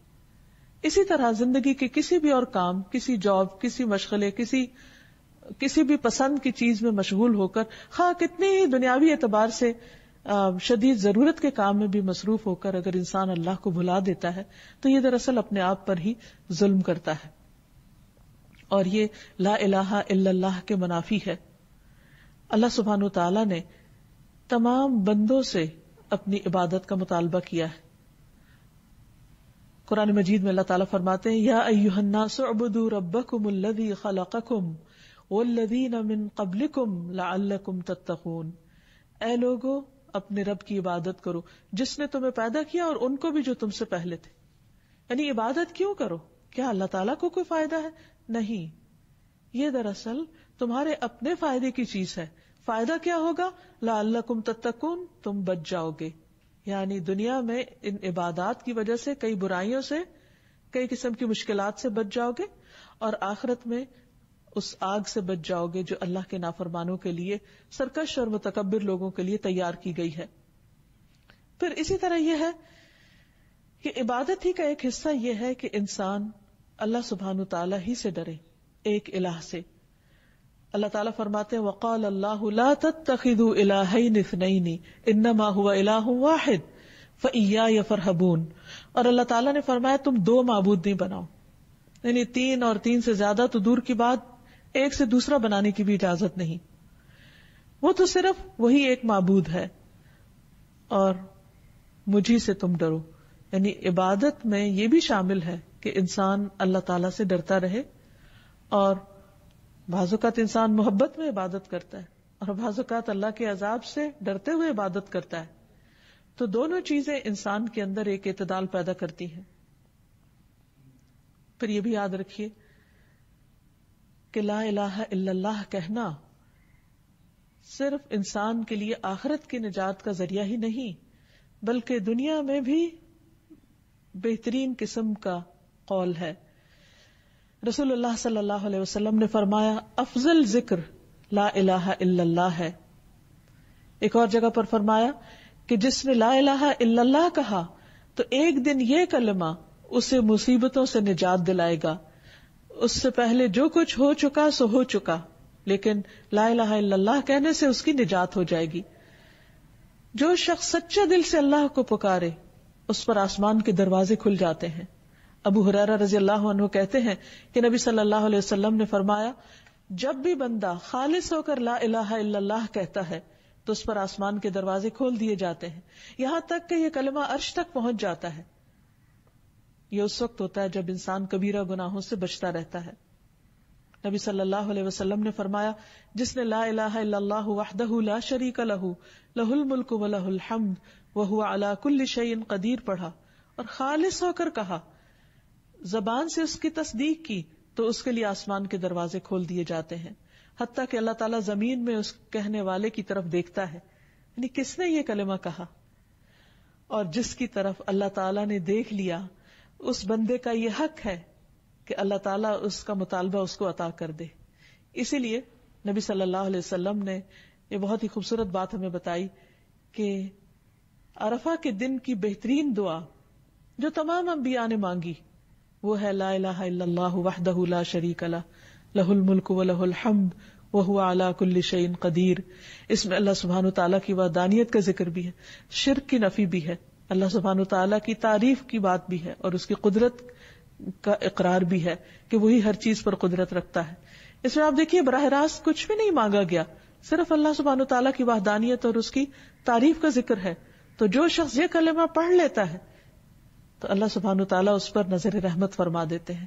Speaker 2: اسی طرح زندگی کے کسی بھی اور کام، کسی جاب، کسی مشغلے، کسی بھی پسند کی چیز میں مشغول ہو کر، خواہ کتنی ہی دنیاوی اعتبار سے شدید ضرورت کے کام میں بھی مصروف ہو کر اگر انسان اللہ کو بھلا دیتا ہے تو یہ دراصل اپنے آپ پر ہی ظلم کرتا ہے، اور یہ لا الہ الا اللہ کے منافی ہے. اللہ سبحانہ تعالیٰ نے تمام بندوں سے اپنی عبادت کا مطالبہ کیا ہے. قرآن مجید میں اللہ تعالیٰ فرماتے ہیں یا ایھا الناس اعبدوا ربکم الذی خلقکم والذین من قبلکم لعلکم تتقون. اے لوگو اپنے رب کی عبادت کرو جس نے تمہیں پیدا کیا اور ان کو بھی جو تم سے پہلے تھے. یعنی عبادت کیوں کرو؟ کیا اللہ تعالیٰ کو کوئی فائدہ ہے؟ نہیں، یہ دراصل تمہارے اپنے فائدے کی چیز ہے. فائدہ کیا ہوگا؟ لعلکم تتقون، تم بچ جاؤ گے. یعنی دنیا میں ان عبادات کی وجہ سے کئی برائیوں سے، کئی قسم کی مشکلات سے بچ جاؤ گے، اور آخرت میں اس آگ سے بچ جاؤ گے جو اللہ کے نافرمانوں کے لیے، سرکش اور متکبر لوگوں کے لیے تیار کی گئی ہے. پھر اسی طرح یہ ہے کہ عبادت ہی کا ایک حصہ یہ ہے کہ انسان اللہ سبحانہ تعالیٰ ہی سے ڈرے، ایک الہ سے. اللہ تعالیٰ فرماتے ہیں وقال اللہ لا تتخذوا الہین اثنین انما هو الہ واحد فإیای فارہبون. اور اللہ تعالیٰ نے فرمایا تم دو معبود نہیں بناؤ، یعنی تین اور تین سے زیادہ تو دور کی بات، ایک سے دوسرا بنانے کی بھی اجازت نہیں. وہ تو صرف وہی ایک معبود ہے اور مجھی سے تم ڈرو. یعنی عبادت میں یہ بھی شامل ہے کہ انسان اللہ تعالیٰ سے ڈرتا رہے، اور بعض اوقات انسان محبت میں عبادت کرتا ہے اور بعض اوقات اللہ کے عذاب سے ڈرتے ہوئے عبادت کرتا ہے. تو دونوں چیزیں انسان کے اندر ایک اعتدال پیدا کرتی ہیں. پھر یہ بھی یاد رکھیے کہ لا الہ الا اللہ کہنا صرف انسان کے لیے آخرت کی نجات کا ذریعہ ہی نہیں، بلکہ دنیا میں بھی بہترین قسم کا قول ہے. رسول اللہ صلی اللہ علیہ وسلم نے فرمایا افضل ذکر لا الہ الا اللہ ہے. ایک اور جگہ پر فرمایا کہ جس نے لا الہ الا اللہ کہا تو ایک دن یہ کلمہ اسے مصیبتوں سے نجات دلائے گا. اس سے پہلے جو کچھ ہو چکا سو ہو چکا، لیکن لا الہ الا اللہ کہنے سے اس کی نجات ہو جائے گی. جو شخص سچے دل سے اللہ کو پکارے اس پر آسمان کے دروازے کھل جاتے ہیں. ابو ہریرہ رضی اللہ عنہ کہتے ہیں کہ نبی صلی اللہ علیہ وسلم نے فرمایا جب بھی بندہ خالص ہو کر لا الہ الا اللہ کہتا ہے تو اس پر آسمان کے دروازے کھول دیے جاتے ہیں، یہاں تک کہ یہ کلمہ عرش تک پہنچ جاتا ہے. یہ اس وقت ہوتا ہے جب انسان کبیرہ گناہوں سے بچتا رہتا ہے. نبی صلی اللہ علیہ وسلم نے فرمایا جس نے لا الہ الا اللہ وحدہ لا شریک لہ لہ الملک ولہ الحمد وہو علی کل شیء قدیر پڑھا اور خالص ہو کر کہا، زبان سے اس کی تصدیق کی، تو اس کے لیے آسمان کے دروازے کھول دیے جاتے ہیں، حتیٰ کہ اللہ تعالیٰ زمین میں اس کہنے والے کی طرف دیکھتا ہے، یعنی کس نے یہ کلمہ کہا، اور جس کی طرف اللہ تعالیٰ نے دیکھ لیا اس بندے کا یہ حق ہے کہ اللہ تعالیٰ اس کا مطالبہ اس کو عطا کر دے. اسی لیے نبی صلی اللہ علیہ وسلم نے یہ بہت ہی خوبصورت بات ہمیں بتائی کہ عرفہ کے دن کی بہترین دعا جو تمام انبیاء نے مانگی وہ ہے لا الہ الا اللہ وحدہ لا شریک لہ لہ الملک ولہ الحمد وہو علی کل شیء قدیر. اس میں اللہ سبحانہ تعالیٰ کی وحدانیت کا ذکر بھی ہے، شرک کی نفی بھی ہے. اللہ سبحانہ وتعالی کی تعریف کی بات بھی ہے اور اس کی قدرت کا اقرار بھی ہے کہ وہی ہر چیز پر قدرت رکھتا ہے. اس میں آپ دیکھیے براہ راست کچھ بھی نہیں مانگا گیا, صرف اللہ سبحانہ وتعالی کی وحدانیت اور اس کی تعریف کا ذکر ہے. تو جو شخص یہ کلمہ پڑھ لیتا ہے تو اللہ سبحانہ وتعالی اس پر نظر رحمت فرما دیتے ہیں.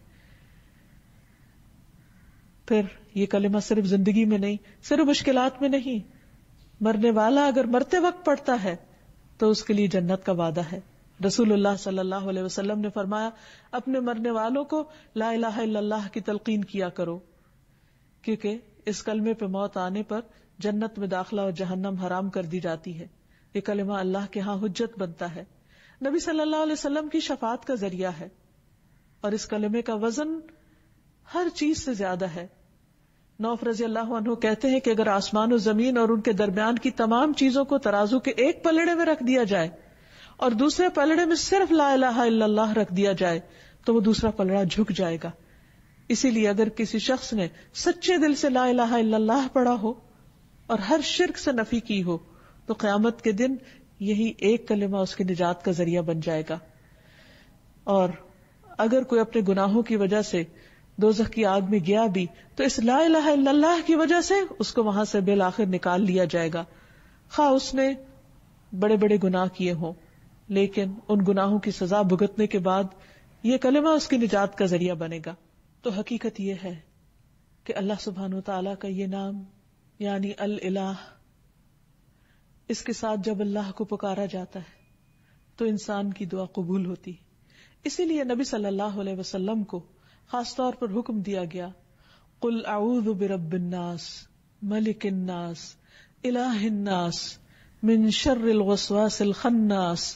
Speaker 2: پھر یہ کلمہ صرف زندگی میں نہیں, صرف مشکلات میں نہیں, مرنے والا اگر مرتے وقت پڑھتا ہے تو اس کے لیے جنت کا وعدہ ہے. رسول اللہ صلی اللہ علیہ وسلم نے فرمایا اپنے مرنے والوں کو لا الہ الا اللہ کی تلقین کیا کرو, کیونکہ اس کلمے پہ موت آنے پر جنت میں داخلہ اور جہنم حرام کر دی جاتی ہے. یہ کلمہ اللہ کے ہاں حجت بنتا ہے, نبی صلی اللہ علیہ وسلم کی شفاعت کا ذریعہ ہے, اور اس کلمے کا وزن ہر چیز سے زیادہ ہے. نوف رضی اللہ عنہ کہتے ہیں کہ اگر آسمان و زمین اور ان کے درمیان کی تمام چیزوں کو ترازو کے ایک پلڑے میں رکھ دیا جائے اور دوسرے پلڑے میں صرف لا الہ الا اللہ رکھ دیا جائے تو وہ دوسرا پلڑا جھک جائے گا. اسی لیے اگر کسی شخص نے سچے دل سے لا الہ الا اللہ پڑھا ہو اور ہر شرک سے نفی کی ہو تو قیامت کے دن یہی ایک کلمہ اس کی نجات کا ذریعہ بن جائے گا. اور اگر کوئی اپنے گناہوں کی وجہ سے دوزخ کی آگ میں گیا بھی تو اس لا الہ الا اللہ کی وجہ سے اس کو وہاں سے بالآخر نکال لیا جائے گا, خواہ اس نے بڑے بڑے گناہ کیے ہوں, لیکن ان گناہوں کی سزا بھگتنے کے بعد یہ کلمہ اس کی نجات کا ذریعہ بنے گا. تو حقیقت یہ ہے کہ اللہ سبحانہ وتعالی کا یہ نام یعنی الالہ, اس کے ساتھ جب اللہ کو پکارا جاتا ہے تو انسان کی دعا قبول ہوتی. اسی لیے نبی صلی اللہ علیہ وسلم کو خاص طور پر حکم دیا گیا قل اعوذ برب الناس ملک الناس الہ الناس من شر الوسواس الخناس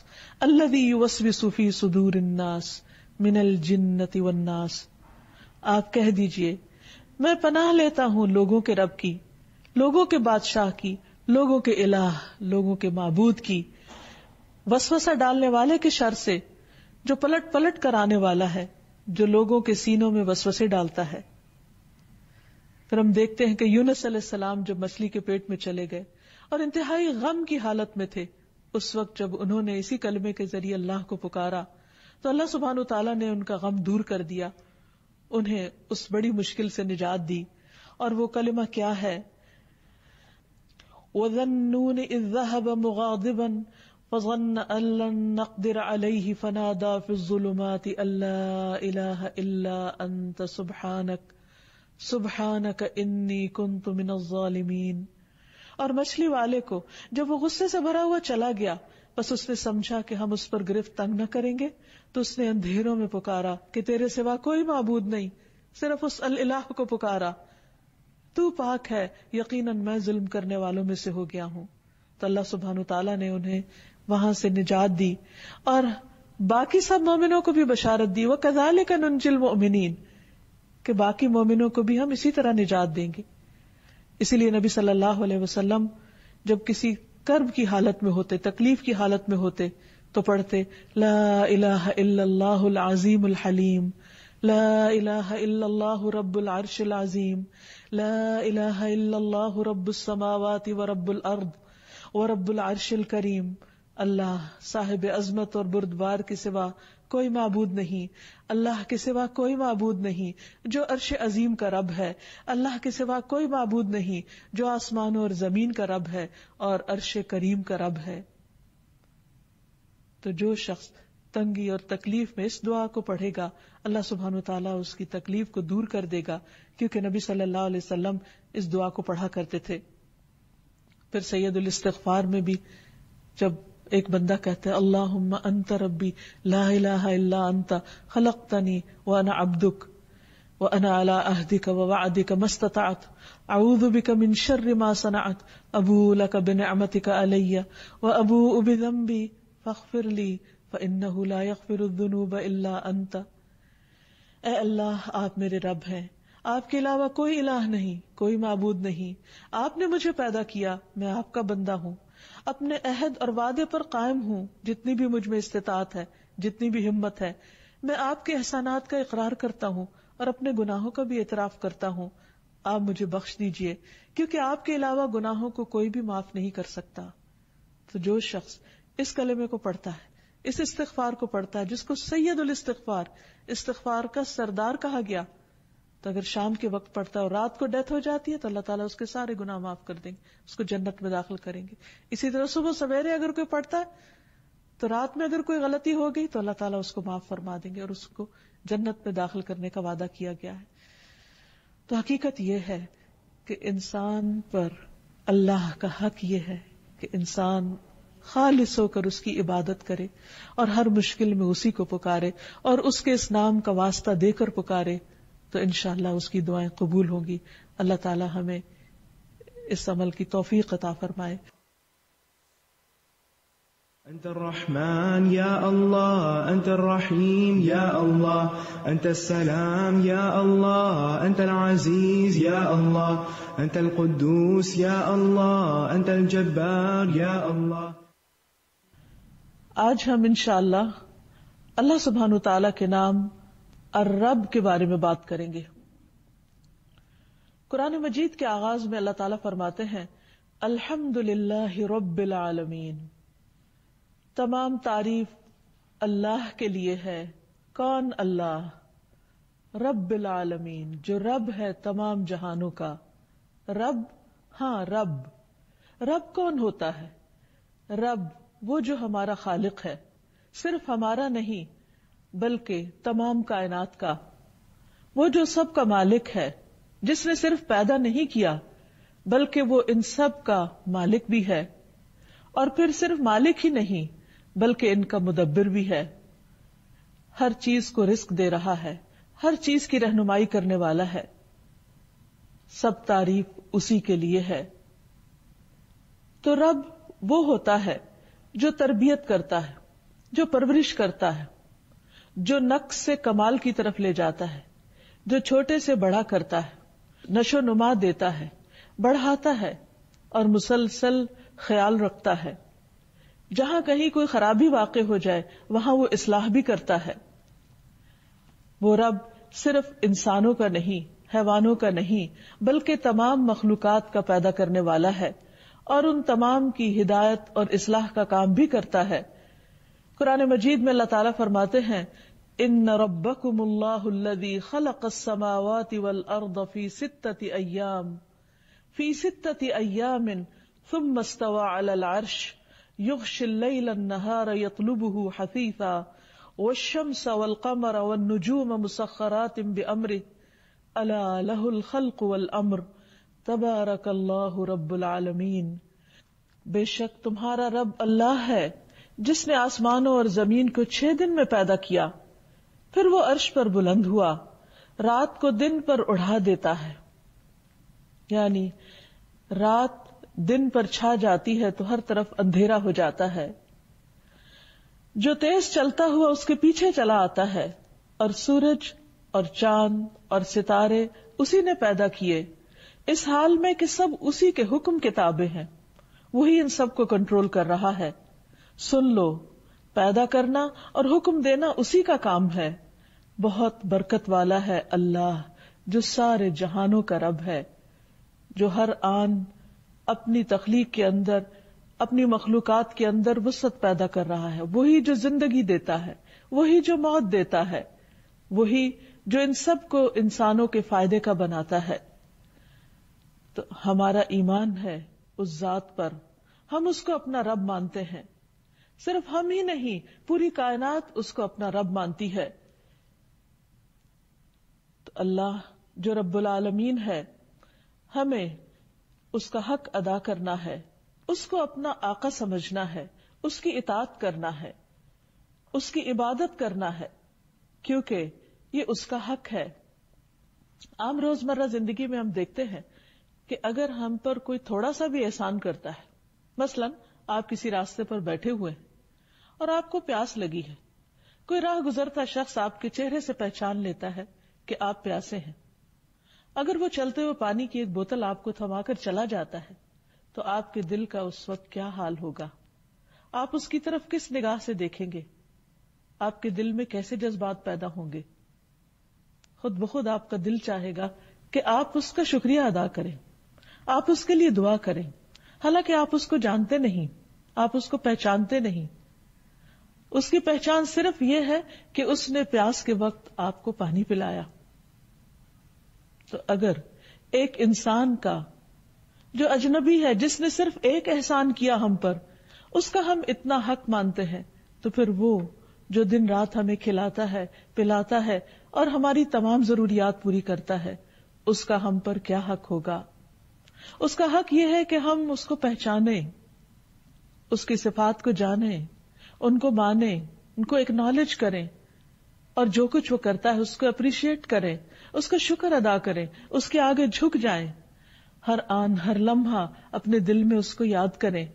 Speaker 2: الذی یوسوس فی صدور الناس من الجنۃ والناس. آپ کہہ دیجئے میں پناہ لیتا ہوں لوگوں کے رب کی, لوگوں کے بادشاہ کی, لوگوں کے الہ, لوگوں کے معبود کی, وسوسہ ڈالنے والے کے شر سے جو پلٹ پلٹ کر آنے والا ہے, جو لوگوں کے سینوں میں وسوسے ڈالتا ہے. پھر ہم دیکھتے ہیں کہ یونس علیہ السلام جب مچھلی کے پیٹ میں چلے گئے اور انتہائی غم کی حالت میں تھے, اس وقت جب انہوں نے اسی کلمے کے ذریعے اللہ کو پکارا تو اللہ سبحانہ وتعالیٰ نے ان کا غم دور کر دیا, انہیں اس بڑی مشکل سے نجات دی. اور وہ کلمہ کیا ہے؟ وَذَنُّونِ إِذْ ذَهَبَ مُغَاضِبًا فَظَنَّ أَن لَّن نَّقْدِرَ عَلَيْهِ فَنَادَىٰ فِي الظُّلُمَاتِ أَن لَّا إِلَٰهَ إِلَّا أَنتَ سُبْحَانَكَ إِنِّي كُنتُ مِنَ الظَّالِمِينَ. اور مچھلی والے کو جب وہ غصے سے بھرا ہوا چلا گیا, بس اس نے سمجھا کہ ہم اس پر گرفت تنگ نہ کریں گے, تو اس نے اندھیروں میں پکارا کہ تیرے سوا کوئی معبود نہیں, صرف اس الہ کو پکارا, تو پاک ہے, یقیناً میں ظلم کرنے والوں میں سے ہو گیا ہوں. تو اللہ سبحانہ تعالیٰ نے انہیں وہاں سے نجات دی اور باقی سب مومنوں کو بھی بشارت دی وَكَذَلِكَ نُنْجِي الْمُؤْمِنِينَ, کہ باقی مومنوں کو بھی ہم اسی طرح نجات دیں گے. اسی لیے نبی صلی اللہ علیہ وسلم جب کسی کرب کی حالت میں ہوتے, تکلیف کی حالت میں ہوتے, تو پڑھتے لا الہ الا اللہ العظیم الحلیم, لا الہ الا اللہ رب العرش العظیم, لا الہ الا اللہ رب السماوات ورب الارض ورب العرش الکریم. اللہ صاحب عظمت اور بردبار کے سوا کوئی معبود نہیں, اللہ کے سوا کوئی معبود نہیں جو عرش عظیم کا رب ہے, اللہ کے سوا کوئی معبود نہیں جو آسمانوں اور زمین کا رب ہے اور عرش کریم کا رب ہے. تو جو شخص تنگی اور تکلیف میں اس دعا کو پڑھے گا اللہ سبحانہ وتعالیٰ اس کی تکلیف کو دور کر دے گا, کیونکہ نبی صلی اللہ علیہ وسلم اس دعا کو پڑھا کرتے تھے. پھر سید الاستغفار میں بھی جب ایک بندہ کہتا ہے اللہم انت ربی لا الہ الا انت خلقتنی وانا عبدک وانا علی عہدک ووعدک ما استطعت اعوذ بک من شر ما صنعت ابوء لک بنعمتک علی وابوء بذنبی فاغفر لی فانہ لا یغفر الذنوب الا انت. اے اللہ آپ میرے رب ہیں, آپ کے علاوہ کوئی الہ نہیں, کوئی معبود نہیں, آپ نے مجھے پیدا کیا, میں آپ کا بندہ ہوں, اپنے عہد اور وعدے پر قائم ہوں, جتنی بھی مجھ میں استطاعت ہے, جتنی بھی ہمت ہے, میں آپ کے احسانات کا اقرار کرتا ہوں اور اپنے گناہوں کا بھی اعتراف کرتا ہوں, آپ مجھے بخش دیجئے, کیونکہ آپ کے علاوہ گناہوں کو کوئی بھی معاف نہیں کر سکتا. تو جو شخص اس کلمے کو پڑھتا ہے اس استغفار کو پڑھتا ہے جس کو سید الاستغفار، استغفار کا سردار کہا گیا، تو اگر شام کے وقت پڑھتا ہے اور رات کو ڈیتھ ہو جاتی ہے تو اللہ تعالیٰ اس کے سارے گناہ معاف کر دیں گے، اس کو جنت میں داخل کریں گے. اسی طرح صبح سویرے اگر کوئی پڑھتا ہے تو رات میں اگر کوئی غلطی ہو گئی تو اللہ تعالیٰ اس کو معاف فرما دیں گے اور اس کو جنت میں داخل کرنے کا وعدہ کیا گیا ہے. تو حقیقت یہ ہے کہ انسان پر اللہ کا حق یہ ہے کہ انسان خالص ہو کر اس کی عبادت کرے اور ہر مشکل میں اسی کو پکارے اور اس کے اس نام کا واسطہ دے کر پکارے، تو انشاءاللہ اس کی دعائیں قبول ہوں گی. اللہ تعالی ہمیں اس عمل کی توفیق عطا فرمائے.
Speaker 1: أنت الرحمن يا الله، أنت الرحيم يا الله، أنت السلام يا الله، أنت العزيز يا الله، أنت القدوس يا الله، أنت الجبار يا الله.
Speaker 2: آج ہم انشاءاللہ اللہ سبحانہ وتعالی کے نام الرب کے بارے میں بات کریں گے. قرآن مجید کے آغاز میں اللہ تعالیٰ فرماتے ہیں الحمدللہ رب العالمین، تمام تعریف اللہ کے لیے ہے. کون؟ اللہ. رب العالمین، جو رب ہے تمام جہانوں کا. رب، ہاں رب. رب کون ہوتا ہے؟ رب وہ جو ہمارا خالق ہے، صرف ہمارا نہیں بلکہ تمام کائنات کا. وہ جو سب کا مالک ہے، جس نے صرف پیدا نہیں کیا بلکہ وہ ان سب کا مالک بھی ہے، اور پھر صرف مالک ہی نہیں بلکہ ان کا مدبر بھی ہے. ہر چیز کو رزق دے رہا ہے، ہر چیز کی رہنمائی کرنے والا ہے. سب تعریف اسی کے لیے ہے. تو رب وہ ہوتا ہے جو تربیت کرتا ہے، جو پرورش کرتا ہے، جو نقص سے کمال کی طرف لے جاتا ہے، جو چھوٹے سے بڑا کرتا ہے، نشو نما دیتا ہے، بڑھاتا ہے اور مسلسل خیال رکھتا ہے. جہاں کہیں کوئی خرابی واقع ہو جائے وہاں وہ اصلاح بھی کرتا ہے. وہ رب صرف انسانوں کا نہیں، حیوانوں کا نہیں بلکہ تمام مخلوقات کا پیدا کرنے والا ہے اور ان تمام کی ہدایت اور اصلاح کا کام بھی کرتا ہے. قرآن مجید میں اللہ تعالیٰ فرماتے ہیں ان ربکم اللہ الذی خلق السماوات والارض فی ستۃ ایام ثم استوى علی العرش یغشی اللیل النہار یطلبہ حثیثا والشمس والقمر والنجوم مسخرات بأمرہ الا لہ الخلق والامر تبارک اللہ رب العالمین. بے شک تمہارا رب اللہ ہے جس نے آسمانوں اور زمین کو 6 دن میں پیدا کیا، پھر وہ عرش پر بلند ہوا، رات کو دن پر اڑا دیتا ہے. یعنی رات دن پر چھا جاتی ہے تو ہر طرف اندھیرا ہو جاتا ہے. جو تیز چلتا ہوا اس کے پیچھے چلا آتا ہے، اور سورج اور چاند اور ستارے اسی نے پیدا کیے، اس حال میں کہ سب اسی کے حکم کے تابع ہیں. وہی ان سب کو کنٹرول کر رہا ہے. سن لو، پیدا کرنا اور حکم دینا اسی کا کام ہے. بہت برکت والا ہے اللہ جو سارے جہانوں کا رب ہے، جو ہر آن اپنی تخلیق کے اندر، اپنی مخلوقات کے اندر وسعت پیدا کر رہا ہے. وہی جو زندگی دیتا ہے، وہی جو موت دیتا ہے، وہی جو ان سب کو انسانوں کے فائدے کا بناتا ہے. تو ہمارا ایمان ہے اس ذات پر، ہم اس کو اپنا رب مانتے ہیں. صرف ہم ہی نہیں، پوری کائنات اس کو اپنا رب مانتی ہے. تو اللہ جو رب العالمین ہے، ہمیں اس کا حق ادا کرنا ہے، اس کو اپنا آقا سمجھنا ہے، اس کی اطاعت کرنا ہے، اس کی عبادت کرنا ہے، کیونکہ یہ اس کا حق ہے. عام روزمرہ زندگی میں ہم دیکھتے ہیں کہ اگر ہم پر کوئی تھوڑا سا بھی احسان کرتا ہے، مثلا آپ کسی راستے پر بیٹھے ہوئے ہیں اور آپ کو پیاس لگی ہے، کوئی راہ گزرتا شخص آپ کے چہرے سے پہچان لیتا ہے کہ آپ پیاسے ہیں. اگر وہ چلتے ہوئے پانی کی ایک بوتل آپ کو تھما کر چلا جاتا ہے تو آپ کے دل کا اس وقت کیا حال ہوگا؟ آپ اس کی طرف کس نگاہ سے دیکھیں گے؟ آپ کے دل میں کیسے جذبات پیدا ہوں گے؟ خود بخود آپ کا دل چاہے گا کہ آپ اس کا شکریہ ادا کریں، آپ اس کے لیے دعا کریں، حالانکہ آپ اس کو جانتے نہیں، آپ اس کو پہچانتے نہیں. اس کی پہچان صرف یہ ہے کہ اس نے پیاس کے وقت آپ کو پانی پلایا. تو اگر ایک انسان کا جو اجنبی ہے، جس نے صرف ایک احسان کیا ہم پر، اس کا ہم اتنا حق مانتے ہیں، تو پھر وہ جو دن رات ہمیں کھلاتا ہے، پلاتا ہے اور ہماری تمام ضروریات پوری کرتا ہے، اس کا ہم پر کیا حق ہوگا؟ اس کا حق یہ ہے کہ ہم اس کو پہچانیں، اس کی صفات کو جانیں، ان کو مانیں، ان کو ایکنالج کریں، اور جو کچھ وہ کرتا ہے اس کو اپریشیٹ کریں، اس کا شکر ادا کریں، اس کے آگے جھک جائیں، ہر آن ہر لمحہ اپنے دل میں اس کو یاد کریں،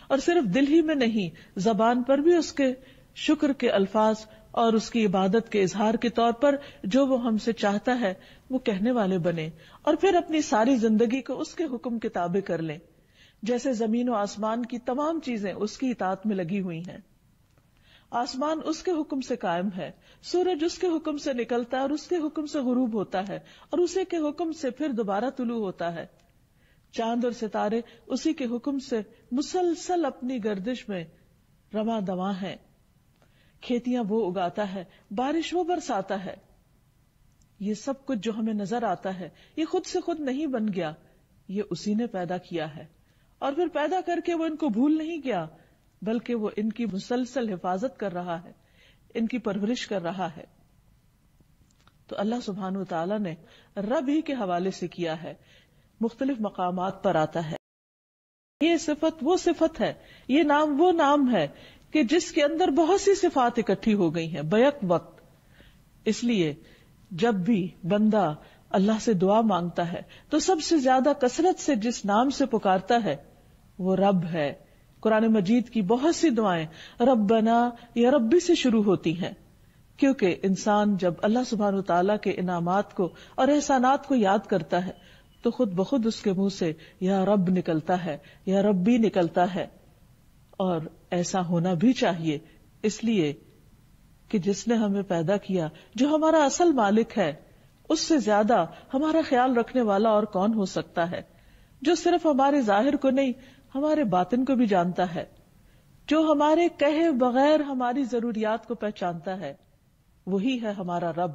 Speaker 2: اور صرف دل ہی میں نہیں، زبان پر بھی اس کے شکر کے الفاظ اور اس کی عبادت کے اظہار کے طور پر جو وہ ہم سے چاہتا ہے وہ کہنے والے بنے، اور پھر اپنی ساری زندگی کو اس کے حکم کے تابع کر لیں، جیسے زمین و آسمان کی تمام چیزیں اس کی اطاعت میں لگی ہوئی ہیں. آسمان اس کے حکم سے قائم ہے، سورج اس کے حکم سے نکلتا ہے اور اس کے حکم سے غروب ہوتا ہے، اور اسی کے حکم سے پھر دوبارہ طلوع ہوتا ہے. چاند اور ستارے اسی کے حکم سے مسلسل اپنی گردش میں رواں دواں ہیں. کھیتیاں وہ اگاتا ہے، بارش وہ برساتا ہے. یہ سب کچھ جو ہمیں نظر آتا ہے یہ خود سے خود نہیں بن گیا، یہ اسی نے پیدا کیا ہے، اور پھر پیدا کر کے وہ ان کو بھول نہیں گیا، بلکہ وہ ان کی مسلسل حفاظت کر رہا ہے، ان کی پرورش کر رہا ہے. تو اللہ سبحانہ وتعالی نے رب ہی کے حوالے سے کیا ہے، مختلف مقامات پر آتا ہے. یہ صفت وہ صفت ہے، یہ نام وہ نام ہے کہ جس کے اندر بہت سی صفات اکٹھی ہو گئی ہیں بیک وقت. اس لیے جب بھی بندہ اللہ سے دعا مانگتا ہے تو سب سے زیادہ کثرت سے جس نام سے پکارتا ہے وہ رب ہے. قرآن مجید کی بہت سی دعائیں ربنا یا ربی سے شروع ہوتی ہیں، کیونکہ انسان جب اللہ سبحانہ وتعالیٰ کے انعامات کو اور احسانات کو یاد کرتا ہے تو خود بخود اس کے منہ سے یا رب نکلتا ہے، یا ربی نکلتا ہے. اور ایسا ہونا بھی چاہیے، اس لیے کہ جس نے ہمیں پیدا کیا، جو ہمارا اصل مالک ہے، اس سے زیادہ ہمارا خیال رکھنے والا اور کون ہو سکتا ہے، جو صرف ہمارے ظاہر کو نہیں ہمارے باطن کو بھی جانتا ہے، جو ہمارے کہے بغیر ہماری ضروریات کو پہچانتا ہے، وہی ہے ہمارا رب.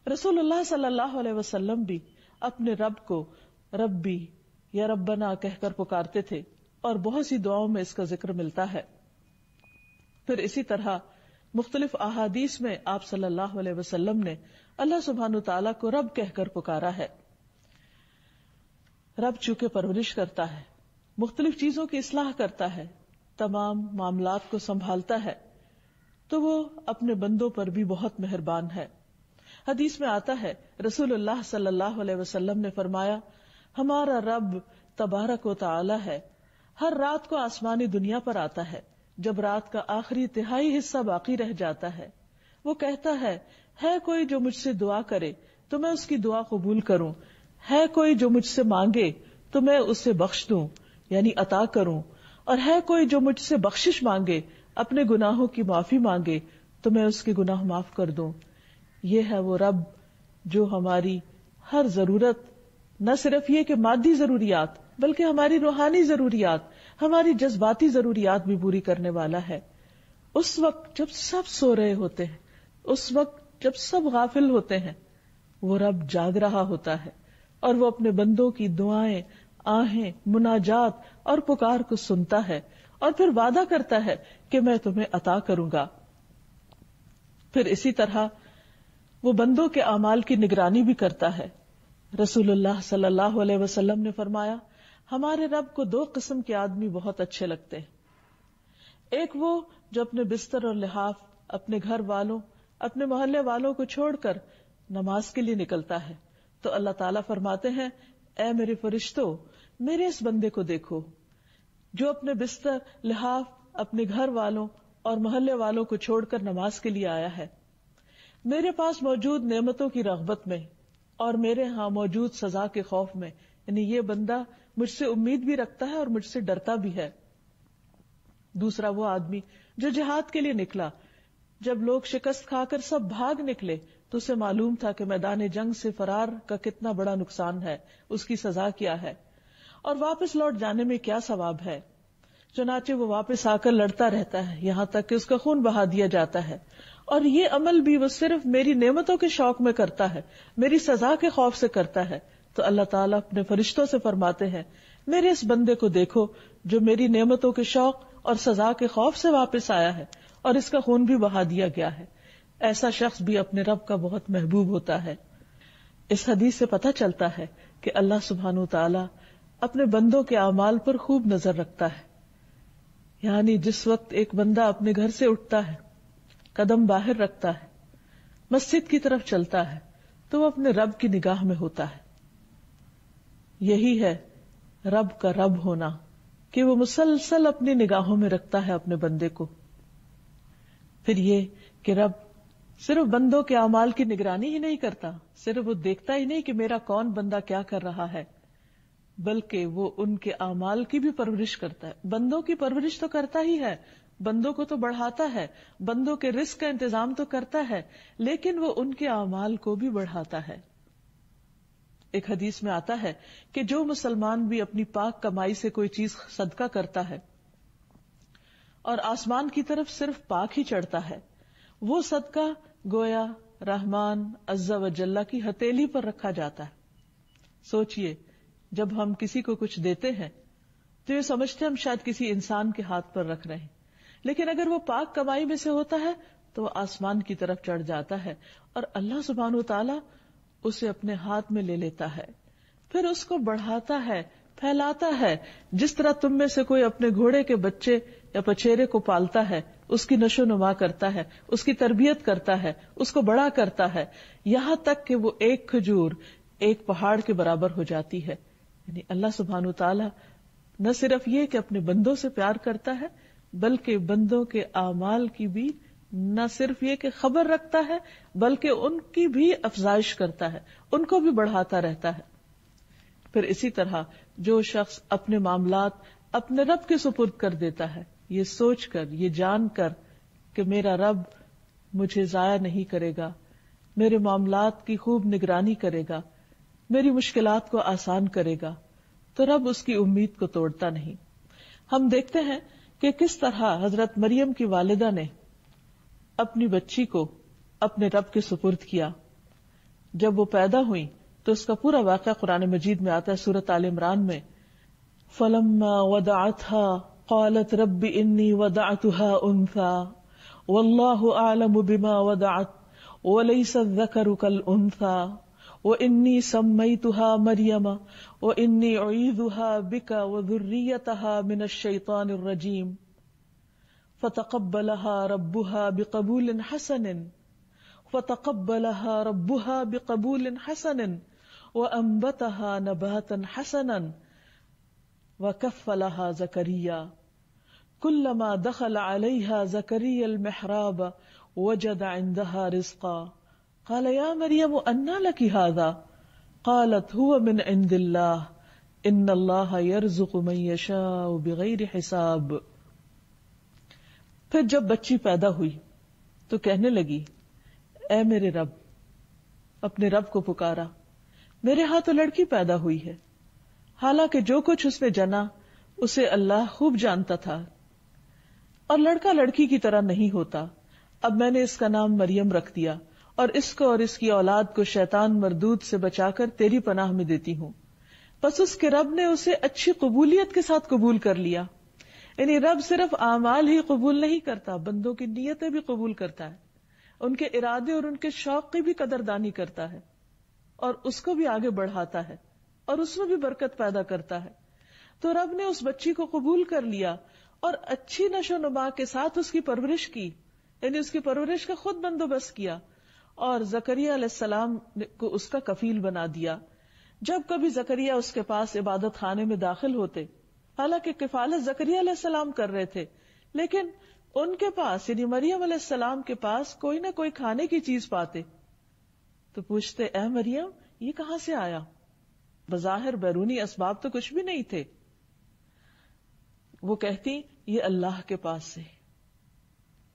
Speaker 2: رسول اللہ صلی اللہ علیہ وسلم بھی اپنے رب کو ربی یا ربنا کہہ کر پکارتے تھے، اور بہت سی دعاؤں میں اس کا ذکر ملتا ہے. پھر اسی طرح مختلف احادیث میں آپ صلی اللہ علیہ وسلم نے اللہ سبحانہ تعالیٰ کو رب کہہ کر پکارا ہے. رب چونکہ پرورش کرتا ہے، مختلف چیزوں کی اصلاح کرتا ہے، تمام معاملات کو سنبھالتا ہے، تو وہ اپنے بندوں پر بھی بہت مہربان ہے. حدیث میں آتا ہے رسول اللہ صلی اللہ علیہ وسلم نے فرمایا، ہمارا رب تبارک و تعالی ہے، ہر رات کو آسمانی دنیا پر آتا ہے. جب رات کا آخری تہائی حصہ باقی رہ جاتا ہے وہ کہتا ہے کوئی جو مجھ سے دعا کرے تو میں اس کی دعا قبول کروں، ہے کوئی جو مجھ سے مانگے تو میں اسے بخش دوں یعنی عطا کروں، اور ہے کوئی جو مجھ سے بخشش مانگے، اپنے گناہوں کی معافی مانگے تو میں اس کے گناہ معاف کر دوں. یہ ہے وہ رب جو ہماری ہر ضرورت، نہ صرف یہ کہ مادی ضروریات بلکہ ہماری روحانی ضروریات، ہماری جذباتی ضروریات بھی پوری کرنے والا ہے. اس وقت جب سب سو رہے ہوتے ہیں، اس وقت جب سب غافل ہوتے ہیں، وہ رب جاگ رہا ہوتا ہے اور وہ اپنے بندوں کی دعائیں، آہیں، مناجات اور پکار کو سنتا ہے، اور پھر وعدہ کرتا ہے کہ میں تمہیں عطا کروں گا. پھر اسی طرح وہ بندوں کے اعمال کی نگرانی بھی کرتا ہے. رسول اللہ صلی اللہ علیہ وسلم نے فرمایا، ہمارے رب کو 2 قسم کے آدمی بہت اچھے لگتے ہیں. ایک وہ جو اپنے بستر اور لحاف، اپنے گھر والوں، اپنے محلے والوں کو چھوڑ کر نماز کے لیے نکلتا ہے تو اللہ تعالیٰ فرماتے ہیں، اے میرے فرشتوں، میرے اس بندے کو دیکھو جو اپنے بستر، لحاف، اپنے گھر والوں اور محلے والوں کو چھوڑ کر نماز کے لیے آیا ہے، میرے پاس موجود نعمتوں کی رغبت میں اور میرے ہاں موجود سزا کے خوف میں. یعنی یہ بندہ مجھ سے امید بھی رکھتا ہے اور مجھ سے ڈرتا بھی ہے. دوسرا وہ آدمی جو جہاد کے لیے نکلا، جب لوگ شکست کھا کر سب بھاگ نکلے تو اسے معلوم تھا کہ میدان جنگ سے فرار کا کتنا بڑا نقصان ہے، اس کی سزا کیا ہے اور واپس لوٹ جانے میں کیا ثواب ہے. چنانچہ وہ واپس آ کر لڑتا رہتا ہے یہاں تک کہ اس کا خون بہا دیا جاتا ہے، اور یہ عمل بھی وہ صرف میری نعمتوں کے شوق میں کرتا ہے، میری سزا کے خوف سے کرتا ہے. تو اللہ تعالیٰ اپنے فرشتوں سے فرماتے ہیں میرے اس بندے کو دیکھو جو میری نعمتوں کے شوق اور سزا کے خوف سے واپس آیا ہے اور اس کا خون بھی بہا دیا گیا ہے. ایسا شخص بھی اپنے رب کا بہت محبوب ہوتا ہے. اس حدیث سے پتہ چلتا ہے کہ اللہ سبحانہ تعالیٰ اپنے بندوں کے اعمال پر خوب نظر رکھتا ہے. یعنی جس وقت ایک بندہ اپنے گھر سے اٹھتا ہے، قدم باہر رکھتا ہے، مسجد کی طرف چلتا ہے، تو وہ اپنے رب کی نگاہ میں ہوتا ہے. یہی ہے رب کا رب ہونا، کہ وہ مسلسل اپنی نگاہوں میں رکھتا ہے اپنے بندے کو. پھر یہ کہ رب صرف بندوں کے اعمال کی نگرانی ہی نہیں کرتا، صرف وہ دیکھتا ہی نہیں کہ میرا کون بندہ کیا کر رہا ہے، بلکہ وہ ان کے اعمال کی بھی پرورش کرتا ہے. بندوں کی پرورش تو کرتا ہی ہے، بندوں کو تو بڑھاتا ہے، بندوں کے رزق کا انتظام تو کرتا ہے، لیکن وہ ان کے اعمال کو بھی بڑھاتا ہے. ایک حدیث میں آتا ہے کہ جو مسلمان بھی اپنی پاک کمائی سے کوئی چیز صدقہ کرتا ہے اور آسمان کی طرف صرف پاک ہی چڑھتا ہے، وہ صدقہ گویا رحمان عز و جل کی ہتھیلی پر رکھا جاتا ہے. سوچئے جب ہم کسی کو کچھ دیتے ہیں تو یہ سمجھتے ہم شاید کسی انسان کے ہاتھ پر رکھ رہے ہیں، لیکن اگر وہ پاک کمائی میں سے ہوتا ہے تو وہ آسمان کی طرف چڑھ جاتا ہے اور اللہ سبحانہ و تعالی اسے اپنے ہاتھ میں لے لیتا ہے، پھر اس کو بڑھاتا ہے، پھیلاتا ہے. جس طرح تم میں سے کوئی اپنے گھوڑے کے بچے یا پچیرے کو پالتا ہے، اس کی نشو نما کرتا ہے، اس کی تربیت کرتا ہے، اس کو بڑا کرتا ہے، یہاں تک کہ وہ ایک کھجور ایک پہاڑ کے برابر ہو جاتی ہے. یعنی اللہ سبحانہ و تعالی نہ صرف یہ کہ اپنے بندوں سے پیار کرتا ہے، بلکہ بندوں کے اعمال کی بھی نہ صرف یہ کہ خبر رکھتا ہے، بلکہ ان کی بھی افزائش کرتا ہے، ان کو بھی بڑھاتا رہتا ہے. پھر اسی طرح جو شخص اپنے معاملات اپنے رب کے سپرد کر دیتا ہے، یہ سوچ کر، یہ جان کر کہ میرا رب مجھے ضائع نہیں کرے گا، میرے معاملات کی خوب نگرانی کرے گا، میری مشکلات کو آسان کرے گا، تو رب اس کی امید کو توڑتا نہیں. ہم دیکھتے ہیں کہ کس طرح حضرت مریم کی والدہ نے اپنی بچی کو اپنے رب کے سپرد کیا. جب وہ پیدا ہوئی تو اس کا پورا واقعہ قرآن مجید میں آتا ہے سورۃ آل عمران میں. فلما وضعتها قالت رب انی وضعتها انثى واللہ اعلم بما وضعت وليس الذکر كالانثى وانی سمیتها مریم وانی اعیذها بک وذریتها من الشیطان الرجیم فتقبلها ربها بقبول حسن وأنبتها نباتا حسنا وكفلها زكريا كلما دخل عليها زكريا المحراب وجد عندها رزقا قال يا مريم أنى لك هذا قالت هو من عند الله إن الله يرزق من يشاء بغير حساب. پھر جب بچی پیدا ہوئی تو کہنے لگی اے میرے رب، اپنے رب کو پکارا، میرے ہاں تو لڑکی پیدا ہوئی ہے، حالانکہ جو کچھ اس نے جنا اسے اللہ خوب جانتا تھا، اور لڑکا لڑکی کی طرح نہیں ہوتا. اب میں نے اس کا نام مریم رکھ دیا اور اس کو اور اس کی اولاد کو شیطان مردود سے بچا کر تیری پناہ میں دیتی ہوں. بس اس کے رب نے اسے اچھی قبولیت کے ساتھ قبول کر لیا. یعنی رب صرف اعمال ہی قبول نہیں کرتا، بندوں کی نیتیں بھی قبول کرتا ہے، ان کے ارادے اور ان کے شوق کی بھی قدردانی کرتا ہے، اور اس کو بھی آگے بڑھاتا ہے اور اس میں بھی برکت پیدا کرتا ہے. تو رب نے اس بچی کو قبول کر لیا اور اچھی نشو نما کے ساتھ اس کی پرورش کی، یعنی اس کی پرورش کا خود بندوبست کیا، اور زکریا علیہ السلام کو اس کا کفیل بنا دیا. جب کبھی زکریا اس کے پاس عبادت خانے میں داخل ہوتے، حالانکہ کفالت زکریا علیہ السلام کر رہے تھے، لیکن ان کے پاس یعنی مریم علیہ السلام کے پاس کوئی نہ کوئی کھانے کی چیز پاتے تو پوچھتے اے مریم یہ کہاں سے آیا؟ بظاہر بیرونی اسباب تو کچھ بھی نہیں تھے. وہ کہتی یہ اللہ کے پاس سے،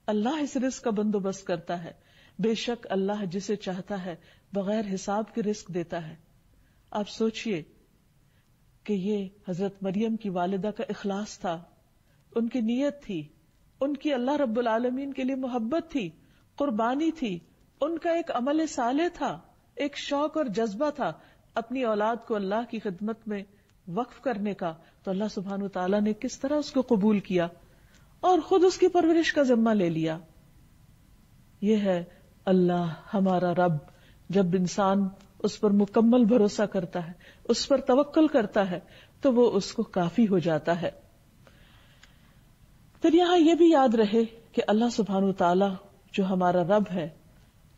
Speaker 2: اللہ اس رزق کا بندوبست کرتا ہے، بے شک اللہ جسے چاہتا ہے بغیر حساب کے رزق دیتا ہے. آپ سوچئے کہ یہ حضرت مریم کی والدہ کا اخلاص تھا، ان کی نیت تھی، ان کی اللہ رب العالمین کے لیے محبت تھی، قربانی تھی، ان کا ایک عمل صالح تھا، ایک شوق اور جذبہ تھا اپنی اولاد کو اللہ کی خدمت میں وقف کرنے کا، تو اللہ سبحانہ وتعالیٰ نے کس طرح اس کو قبول کیا اور خود اس کی پرورش کا ذمہ لے لیا. یہ ہے اللہ ہمارا رب. جب انسان اس پر مکمل بھروسہ کرتا ہے، اس پر توکل کرتا ہے، تو وہ اس کو کافی ہو جاتا ہے. پھر یہاں یہ بھی یاد رہے کہ اللہ سبحانہ وتعالی جو ہمارا رب ہے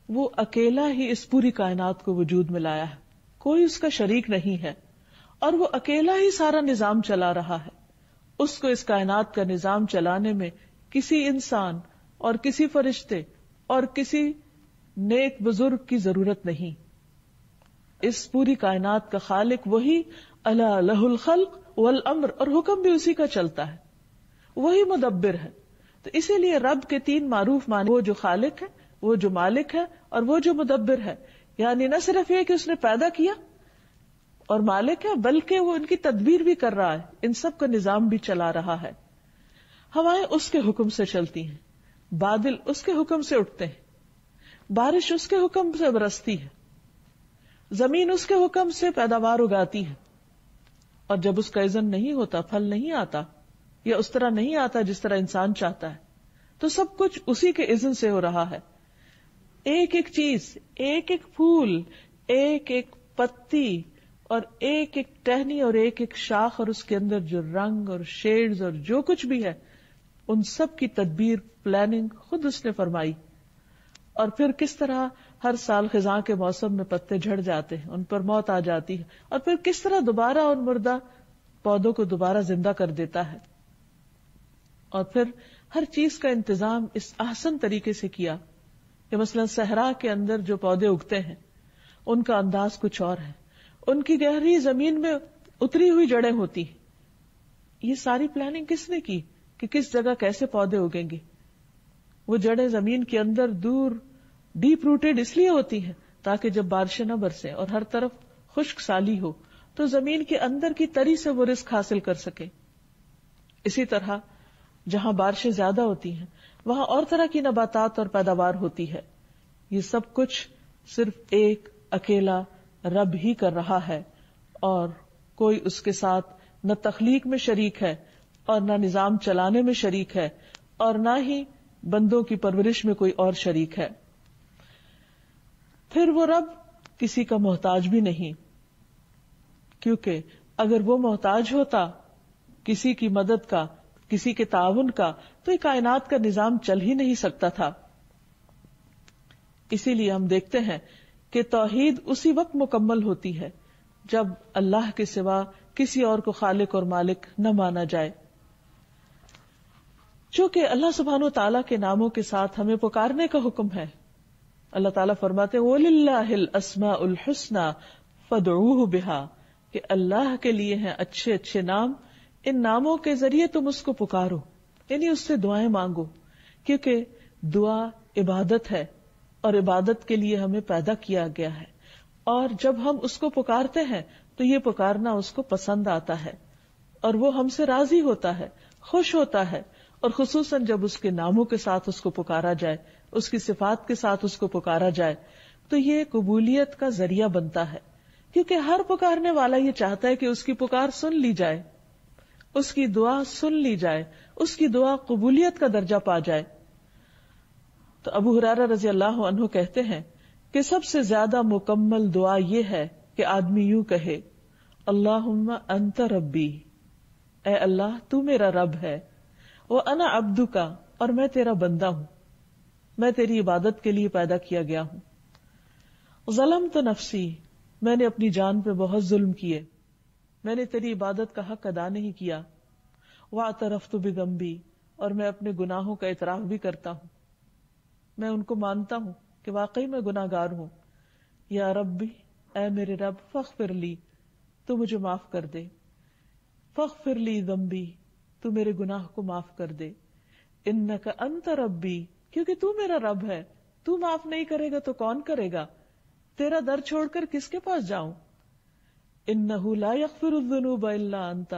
Speaker 2: وہ اکیلا ہی اس پوری کائنات کو وجود میں لایا ہے، کوئی اس کا شریک نہیں ہے، اور وہ اکیلا ہی سارا نظام چلا رہا ہے. اس کو اس کائنات کا نظام چلانے میں کسی انسان اور کسی فرشتے اور کسی نیک بزرگ کی ضرورت نہیں. اس پوری کائنات کا خالق وہی، الا لہ الخلق والامر، اور حکم بھی اسی کا چلتا ہے، وہی مدبر ہے. تو اسی لیے رب کے 3 معروف معنی، وہ جو خالق ہے، وہ جو مالک ہے، اور وہ جو مدبر ہے. یعنی نہ صرف یہ کہ اس نے پیدا کیا اور مالک ہے، بلکہ وہ ان کی تدبیر بھی کر رہا ہے، ان سب کا نظام بھی چلا رہا ہے. ہوائیں اس کے حکم سے چلتی ہیں، بادل اس کے حکم سے اٹھتے ہیں، بارش اس کے حکم سے برستی ہے، زمین اس کے حکم سے پیداوار اگاتی ہے. اور جب اس کا اذن نہیں ہوتا، پھل نہیں آتا یا اس طرح نہیں آتا جس طرح انسان چاہتا ہے، تو سب کچھ اسی کے اذن سے ہو رہا ہے. ایک ایک چیز، ایک ایک پھول، ایک ایک پتی اور ایک ایک ٹہنی اور ایک ایک شاخ، اور اس کے اندر جو رنگ اور شیڈز اور جو کچھ بھی ہے، ان سب کی تدبیر، پلاننگ خود اس نے فرمائی. اور پھر کس طرح ہر سال خزاں کے موسم میں پتے جھڑ جاتے ہیں، ان پر موت آ جاتی ہے، اور پھر کس طرح دوبارہ ان مردہ پودوں کو دوبارہ زندہ کر دیتا ہے. اور پھر ہر چیز کا انتظام اس احسن طریقے سے کیا کہ مثلا صحرا کے اندر جو پودے اگتے ہیں ان کا انداز کچھ اور ہے، ان کی گہری زمین میں اتری ہوئی جڑیں ہوتی ہیں. یہ ساری پلاننگ کس نے کی کہ کس جگہ کیسے پودے اگیں گے؟ وہ جڑیں زمین کے اندر دور ڈیپ روٹیڈ اس لیے ہوتی ہیں تاکہ جب بارشیں نہ برسیں اور ہر طرف خشک سالی ہو تو زمین کے اندر کی تری سے وہ رزق حاصل کر سکے. اسی طرح جہاں بارشیں زیادہ ہوتی ہیں وہاں اور طرح کی نباتات اور پیداوار ہوتی ہے. یہ سب کچھ صرف ایک اکیلا رب ہی کر رہا ہے، اور کوئی اس کے ساتھ نہ تخلیق میں شریک ہے اور نہ نظام چلانے میں شریک ہے، اور نہ ہی بندوں کی پرورش میں کوئی اور شریک ہے. پھر وہ رب کسی کا محتاج بھی نہیں، کیونکہ اگر وہ محتاج ہوتا کسی کی مدد کا، کسی کے تعاون کا، تو یہ کائنات کا نظام چل ہی نہیں سکتا تھا. اسی لیے ہم دیکھتے ہیں کہ توحید اسی وقت مکمل ہوتی ہے جب اللہ کے سوا کسی اور کو خالق اور مالک نہ مانا جائے. چونکہ اللہ سبحانہ و تعالیٰ کے ناموں کے ساتھ ہمیں پکارنے کا حکم ہے. اللہ تعالیٰ فرماتے وَلِلَّهِ الْأَسْمَاءُ الْحُسْنَى فَادْعُوهُ بِهَا، کہ اللہ کے لیے ہیں اچھے اچھے نام، ان ناموں کے ذریعے تم اس کو پکارو، یعنی اس سے دعائیں مانگو، کیونکہ دعا عبادت ہے اور عبادت کے لیے ہمیں پیدا کیا گیا ہے. اور جب ہم اس کو پکارتے ہیں تو یہ پکارنا اس کو پسند آتا ہے اور وہ ہم سے راضی ہوتا ہے، خوش ہوتا ہے. اور خصوصاً جب اس کے ناموں کے ساتھ اس کو پکارا جائے، اس کی صفات کے ساتھ اس کو پکارا جائے، تو یہ قبولیت کا ذریعہ بنتا ہے. کیونکہ ہر پکارنے والا یہ چاہتا ہے کہ اس کی پکار سن لی جائے، اس کی دعا سن لی جائے، اس کی دعا قبولیت کا درجہ پا جائے. تو ابو ہریرہ رضی اللہ عنہ کہتے ہیں کہ سب سے زیادہ مکمل دعا یہ ہے کہ آدمی یوں کہے اللہم انت ربی، اے اللہ تو میرا رب ہے، وَأَنَا عَبْدُكَ، اور میں تیرا بندہ ہوں، میں تیری عبادت کے لیے پیدا کیا گیا ہوں. ظلمت نفسی، میں نے اپنی جان پہ بہت ظلم کیے، میں نے تیری عبادت کا حق ادا نہیں کیا. وَاعْتَرَفْتُ بِذَنْبِي، اور میں اپنے گناہوں کا اعتراف بھی کرتا ہوں، میں ان کو مانتا ہوں کہ واقعی میں گناہگار ہوں. یا ربی، اے میرے رب، فاغفر لی، تو مجھے معاف کر دے. فاغفر لی ذنبی، تو میرے گناہ کو معاف کر دے. انک انت ربی، کیونکہ تو میرا رب ہے، تو معاف نہیں کرے گا تو کون کرے گا؟ تیرا در چھوڑ کر کس کے پاس جاؤں؟ انہ لا یغفر الذنوب الا انت،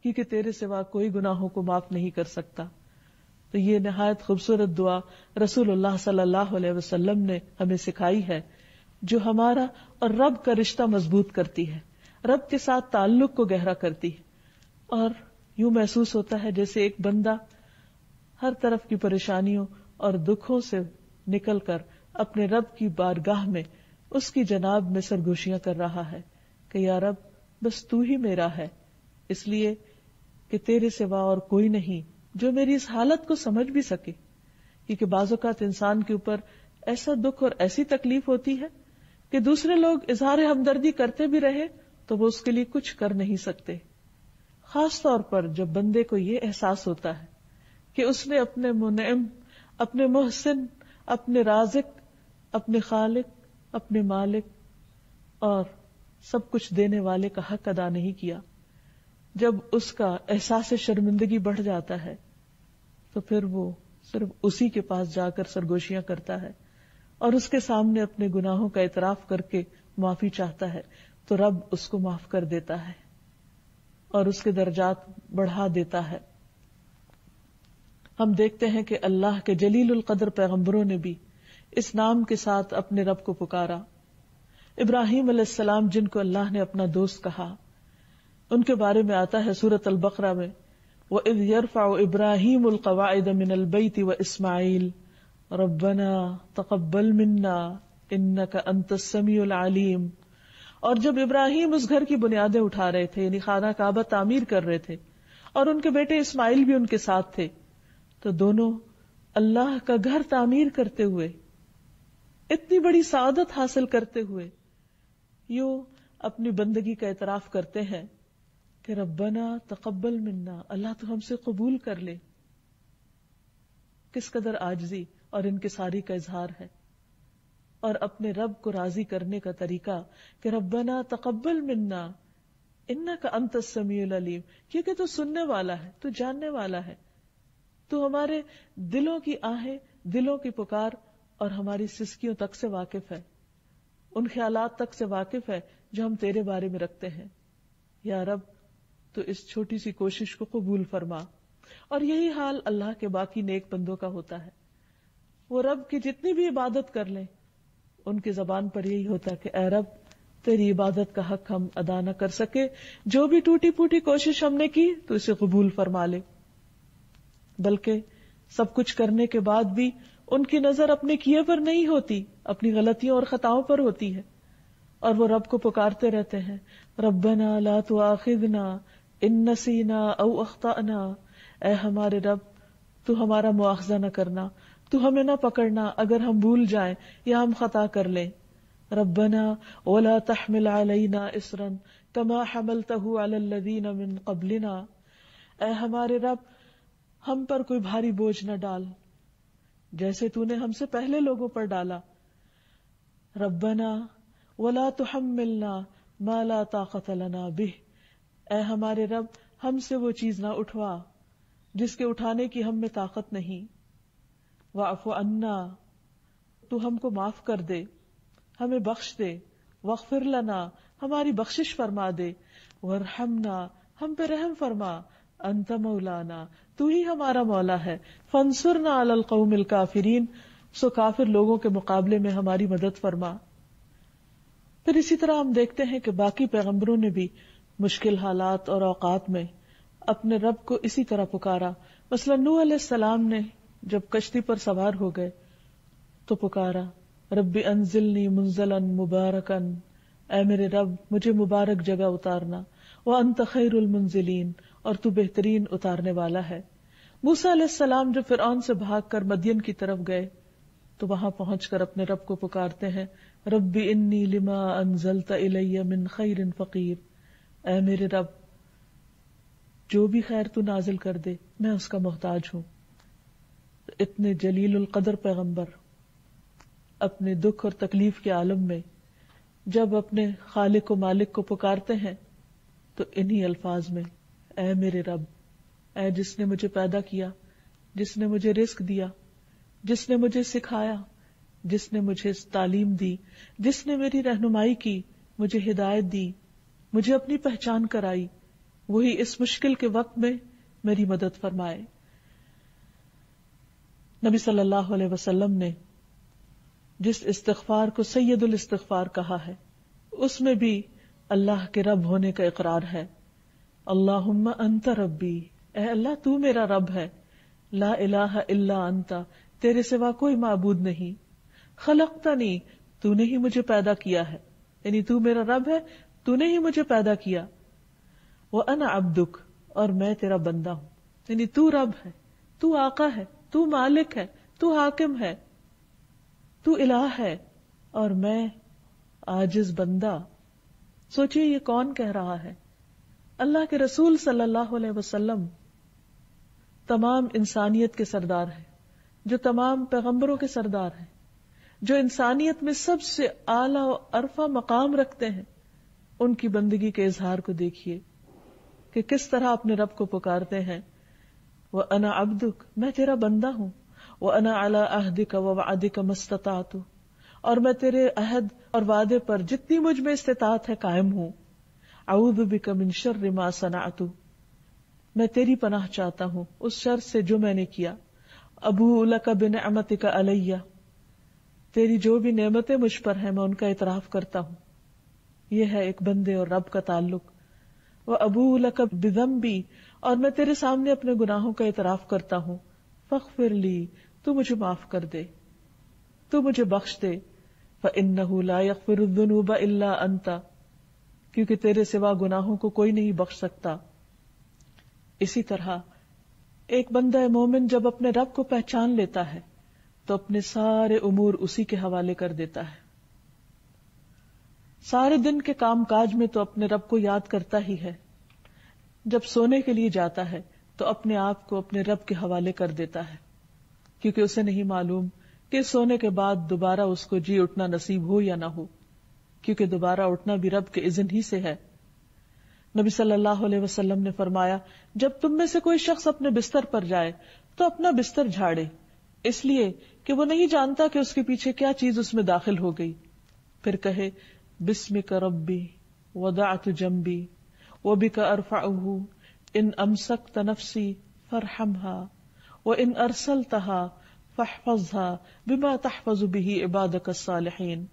Speaker 2: کیونکہ تیرے سوا کوئی گناہوں کو معاف نہیں کر سکتا. تو یہ نہایت خوبصورت دعا رسول اللہ صلی اللہ علیہ وسلم نے ہمیں سکھائی ہے، جو ہمارا اور رب کا رشتہ مضبوط کرتی ہے، رب کے ساتھ تعلق کو گہرا کرتی ہے. اور یوں محسوس ہوتا ہے جیسے ایک بندہ ہر طرف کی پریشانیوں اور دکھوں سے نکل کر اپنے رب کی بارگاہ میں اس کی جناب میں سرگوشیاں کر رہا ہے کہ یا رب بس تو ہی میرا ہے، اس لیے کہ تیرے سوا اور کوئی نہیں جو میری اس حالت کو سمجھ بھی سکے. کیونکہ بعض اوقات انسان کے اوپر ایسا دکھ اور ایسی تکلیف ہوتی ہے کہ دوسرے لوگ اظہار ہمدردی کرتے بھی رہے تو وہ اس کے لیے کچھ کر نہیں سکتے. خاص طور پر جب بندے کو یہ احساس ہوتا ہے کہ اس نے اپنے منعم، اپنے محسن، اپنے رازق، اپنے خالق، اپنے مالک اور سب کچھ دینے والے کا حق ادا نہیں کیا. جب اس کا احساس شرمندگی بڑھ جاتا ہے تو پھر وہ صرف اسی کے پاس جا کر سرگوشیاں کرتا ہے اور اس کے سامنے اپنے گناہوں کا اعتراف کر کے معافی چاہتا ہے تو رب اس کو معاف کر دیتا ہے اور اس کے درجات بڑھا دیتا ہے. ہم دیکھتے ہیں کہ اللہ کے جلیل القدر پیغمبروں نے بھی اس نام کے ساتھ اپنے رب کو پکارا. ابراہیم علیہ السلام جن کو اللہ نے اپنا دوست کہا، ان کے بارے میں آتا ہے سورۃ البقرہ میں وَإِذْ يَرْفَعُ إِبْرَاهِيمُ الْقَوَاعِدَ مِنَ الْبَيْتِ وَإِسْمَاعِيلُ رَبَّنَا تَقَبَّلْ مِنَّا إِنَّكَ أَنْتَ السَّمِيعُ الْعَلِيمُ. اور جب ابراہیم اس گھر کی بنیادیں اٹھا رہے تھے، یعنی خانہ کعبہ تعمیر کر رہے تھے، اور ان کے بیٹے اسماعیل بھی ان کے ساتھ تھے، تو دونوں اللہ کا گھر تعمیر کرتے ہوئے، اتنی بڑی سعادت حاصل کرتے ہوئے یوں اپنی بندگی کا اعتراف کرتے ہیں کہ ربنا تقبل منا، اللہ تو ہم سے قبول کر لے. کس قدر عاجزی اور انکساری کا اظہار ہے، اور اپنے رب کو راضی کرنے کا طریقہ کہ ربنا تقبل منا انک انت السمیع العلیم، کیونکہ تو سننے والا ہے، تو جاننے والا ہے، تو ہمارے دلوں کی آہیں، دلوں کی پکار اور ہماری سسکیوں تک سے واقف ہے، ان خیالات تک سے واقف ہے جو ہم تیرے بارے میں رکھتے ہیں. یا رب تو اس چھوٹی سی کوشش کو قبول فرما. اور یہی حال اللہ کے باقی نیک بندوں کا ہوتا ہے. وہ رب کی جتنی بھی عبادت کر لیں، ان کی زبان پر یہی ہوتا ہے کہ اے رب تیری عبادت کا حق ہم ادا نہ کر سکے، جو بھی ٹوٹی پھوٹی کوشش ہم نے کی تو اسے قبول فرما لے. بلکہ سب کچھ کرنے کے بعد بھی ان کی نظر اپنے کیے پر نہیں ہوتی، اپنی غلطیوں اور خطاؤں پر ہوتی ہے، اور وہ رب کو پکارتے رہتے ہیں ربنا لا تؤاخذنا ان نسینا او اخطأنا. اے ہمارے رب تو ہمارا مواخذہ نہ کرنا، تو ہمیں نہ پکڑنا اگر ہم بھول جائیں یا ہم خطا کر لیں. ربنا ولا تحمل علینا اصرا کما حملته علی الذین من قبلنا. اے ہمارے رب ہم پر کوئی بھاری بوجھ نہ ڈال جیسے تو نے ہم سے پہلے لوگوں پر ڈالا. ربنا ولا تحملنا ما لا طاقت لنا به. اے ہمارے رب ہم سے وہ چیز نہ اٹھوا جس کے اٹھانے کی ہم میں طاقت نہیں. واعف عنا، تو ہم کو معاف کر دے، ہمیں بخش دے. واغفر لنا، ہماری بخشش فرما دے. وارحمنا، ہم پہ رحم فرما. انت مولانا، تو ہی ہمارا مولا ہے. فانصرنا علی القوم الکافرین، سو کافر لوگوں کے مقابلے میں ہماری مدد فرما. پھر اسی طرح ہم دیکھتے ہیں کہ باقی پیغمبروں نے بھی مشکل حالات اور اوقات میں اپنے رب کو اسی طرح پکارا. مثلا نوح علیہ السلام نے جب کشتی پر سوار ہو گئے تو پکارا رب انزلنی منزلا مبارکا، اے میرے رب مجھے مبارک جگہ اتارنا. وانت خیر المنزلین، اور تو بہترین اتارنے والا ہے. موسیٰ علیہ السلام جب فرعون سے بھاگ کر مدین کی طرف گئے تو وہاں پہنچ کر اپنے رب کو پکارتے ہیں رب انی لما انزلت الی من خیر فقیر. اے میرے رب جو بھی خیر تو نازل کر دے میں اس کا محتاج ہوں. اتنے جلیل القدر پیغمبر اپنے دکھ اور تکلیف کے عالم میں جب اپنے خالق و مالک کو پکارتے ہیں تو انہی الفاظ میں اے میرے رب، اے جس نے مجھے پیدا کیا، جس نے مجھے رزق دیا، جس نے مجھے سکھایا، جس نے مجھے تعلیم دی، جس نے میری رہنمائی کی، مجھے ہدایت دی، مجھے اپنی پہچان کرائی، وہی اس مشکل کے وقت میں میری مدد فرمائے. نبی صلی اللہ علیہ وسلم نے جس استغفار کو سید الاستغفار کہا ہے اس میں بھی اللہ کے رب ہونے کا اقرار ہے. اللہم انت ربی، اے اللہ تو میرا رب ہے. لا الہ الا انت، تیرے سوا کوئی معبود نہیں. خلقتنی، تو نے ہی مجھے پیدا کیا ہے، یعنی تو میرا رب ہے، تو نے ہی مجھے پیدا کیا. وانا عبدک، اور میں تیرا بندہ ہوں، یعنی تو رب ہے، تو آقا ہے، تو مالک ہے، تو حاکم ہے، تو الہ ہے، اور میں عاجز بندہ. سوچئے یہ کون کہہ رہا ہے؟ اللہ کے رسول صلی اللہ علیہ وسلم تمام انسانیت کے سردار ہیں، جو تمام پیغمبروں کے سردار ہیں، جو انسانیت میں سب سے اعلیٰ و عرفہ مقام رکھتے ہیں. ان کی بندگی کے اظہار کو دیکھیے کہ کس طرح اپنے رب کو پکارتے ہیں. وَأَنَا عَبْدُكَ، میں تیرا بندہ ہوں. وَأَنَا عَلَىٰ عَهْدِكَ وَوَعْدِكَ مَا اسْتَطَعْتُ، اور میں تیرے عہد اور وعدے پر جتنی مجھ میں استطاعت ہے قائم ہوں. اعوذ بک من شر ما صنعت، میں تیری پناہ چاہتا ہوں اس شر سے جو میں نے کیا. ابوء لک بنعمتک علی، تیری جو بھی نعمتیں مجھ پر ہیں میں ان کا اعتراف کرتا ہوں. یہ ہے ایک بندے اور رب کا تعلق. وابوء لک بذنبی، اور میں تیرے سامنے اپنے گناہوں کا اعتراف کرتا ہوں. فاغفر لی، تو مجھے معاف کر دے، تو مجھے بخش دے. فإنہ لا یغفر الذنوب الا انت، کیونکہ تیرے سوا گناہوں کو کوئی نہیں بخش سکتا. اسی طرح ایک بندہ مومن جب اپنے رب کو پہچان لیتا ہے تو اپنے سارے امور اسی کے حوالے کر دیتا ہے. سارے دن کے کام کاج میں تو اپنے رب کو یاد کرتا ہی ہے. جب سونے کے لیے جاتا ہے تو اپنے آپ کو اپنے رب کے حوالے کر دیتا ہے، کیونکہ اسے نہیں معلوم کہ سونے کے بعد دوبارہ اس کو جی اٹھنا نصیب ہو یا نہ ہو، کیونکہ دوبارہ اٹھنا بھی رب کے اذن ہی سے ہے. نبی صلی اللہ علیہ وسلم نے فرمایا، جب تم میں سے کوئی شخص اپنے بستر پر جائے تو اپنا بستر جھاڑے، اس لیے کہ وہ نہیں جانتا کہ اس کے پیچھے کیا چیز اس میں داخل ہو گئی. پھر کہے بسمک ربی وضعت جنبی وبک ارفعہ ان امسکت نفسی فارحمها وان ارسلتها فاحفظها بما تحفظ به عبادک الصالحین.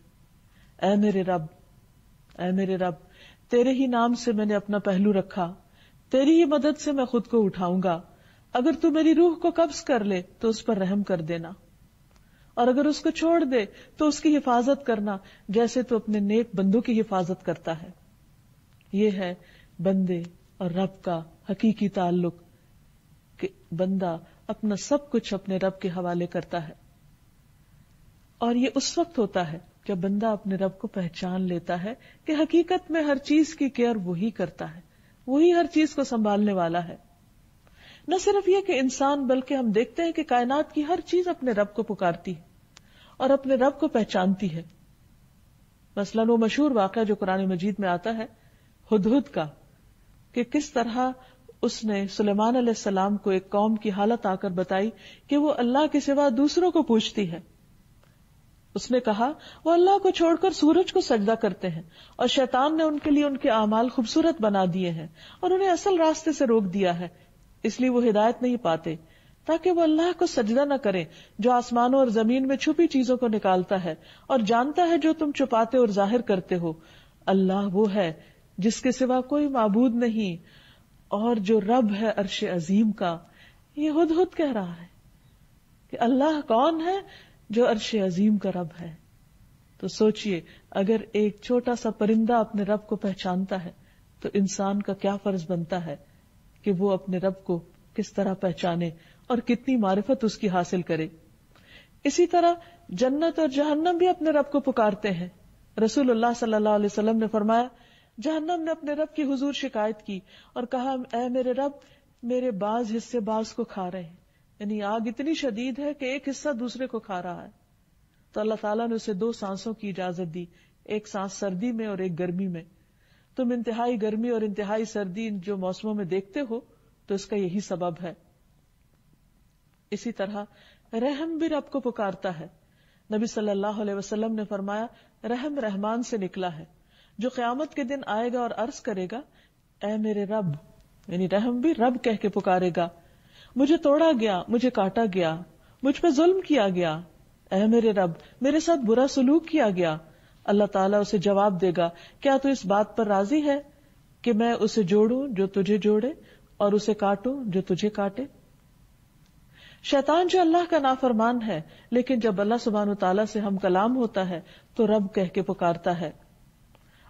Speaker 2: اے میرے رب، اے میرے رب، تیرے ہی نام سے میں نے اپنا پہلو رکھا، تیری ہی مدد سے میں خود کو اٹھاؤں گا. اگر تو میری روح کو قبض کر لے تو اس پر رحم کر دینا، اور اگر اس کو چھوڑ دے تو اس کی حفاظت کرنا جیسے تو اپنے نیک بندوں کی حفاظت کرتا ہے. یہ ہے بندے اور رب کا حقیقی تعلق، کہ بندہ اپنا سب کچھ اپنے رب کے حوالے کرتا ہے. اور یہ اس وقت ہوتا ہے جب بندہ اپنے رب کو پہچان لیتا ہے کہ حقیقت میں ہر چیز کی کیئر وہی کرتا ہے، وہی ہر چیز کو سنبھالنے والا ہے. نہ صرف یہ کہ انسان، بلکہ ہم دیکھتے ہیں کہ کائنات کی ہر چیز اپنے رب کو پکارتی ہے اور اپنے رب کو پہچانتی ہے. مثلاً وہ مشہور واقعہ جو قرآن مجید میں آتا ہے ہدہد کا، کہ کس طرح اس نے سلیمان علیہ السلام کو ایک قوم کی حالت آ کر بتائی کہ وہ اللہ کے سوا دوسروں کو پوجتی ہے. اس نے کہا وہ اللہ کو چھوڑ کر سورج کو سجدہ کرتے ہیں، اور شیطان نے ان کے لیے ان کے اعمال خوبصورت بنا دیے ہیں اور انہیں اصل راستے سے روک دیا ہے، اس لیے وہ ہدایت نہیں پاتے، تاکہ وہ اللہ کو سجدہ نہ کریں جو آسمانوں اور زمین میں چھپی چیزوں کو نکالتا ہے اور جانتا ہے جو تم چھپاتے اور ظاہر کرتے ہو. اللہ وہ ہے جس کے سوا کوئی معبود نہیں، اور جو رب ہے عرش عظیم کا. یہ ہدہد کہہ رہا ہے کہ اللہ کون ہے؟ جو عرش عظیم کا رب ہے. تو سوچئے اگر ایک چھوٹا سا پرندہ اپنے رب کو پہچانتا ہے تو انسان کا کیا فرض بنتا ہے کہ وہ اپنے رب کو کس طرح پہچانے اور کتنی معرفت اس کی حاصل کرے. اسی طرح جنت اور جہنم بھی اپنے رب کو پکارتے ہیں. رسول اللہ صلی اللہ علیہ وسلم نے فرمایا، جہنم نے اپنے رب کی حضور شکایت کی اور کہا، اے میرے رب، میرے بعض حصے بعض کو کھا رہے ہیں، یعنی آگ اتنی شدید ہے کہ ایک حصہ دوسرے کو کھا رہا ہے. تو اللہ تعالیٰ نے اسے 2 سانسوں کی اجازت دی، ایک سانس سردی میں اور ایک گرمی میں. تم انتہائی گرمی اور انتہائی سردی جو موسموں میں دیکھتے ہو تو اس کا یہی سبب ہے. اسی طرح رحم بھی رب کو پکارتا ہے. نبی صلی اللہ علیہ وسلم نے فرمایا، رحم رحمان سے نکلا ہے، جو قیامت کے دن آئے گا اور عرض کرے گا، اے میرے رب، یعنی رحم بھی رب کہہ کے پکارے گا. مجھے توڑا گیا, مجھے کاٹا گیا, مجھ پہ ظلم کیا گیا, اے میرے رب میرے ساتھ برا سلوک کیا گیا. اللہ تعالیٰ اسے جواب دے گا, کیا تو اس بات پر راضی ہے کہ میں اسے جوڑوں جو تجھے جوڑے اور اسے کاٹوں جو تجھے کاٹے. شیطان جو اللہ کا نافرمان ہے, لیکن جب اللہ سبحانہ وتعالیٰ سے ہم کلام ہوتا ہے تو رب کہہ کے پکارتا ہے.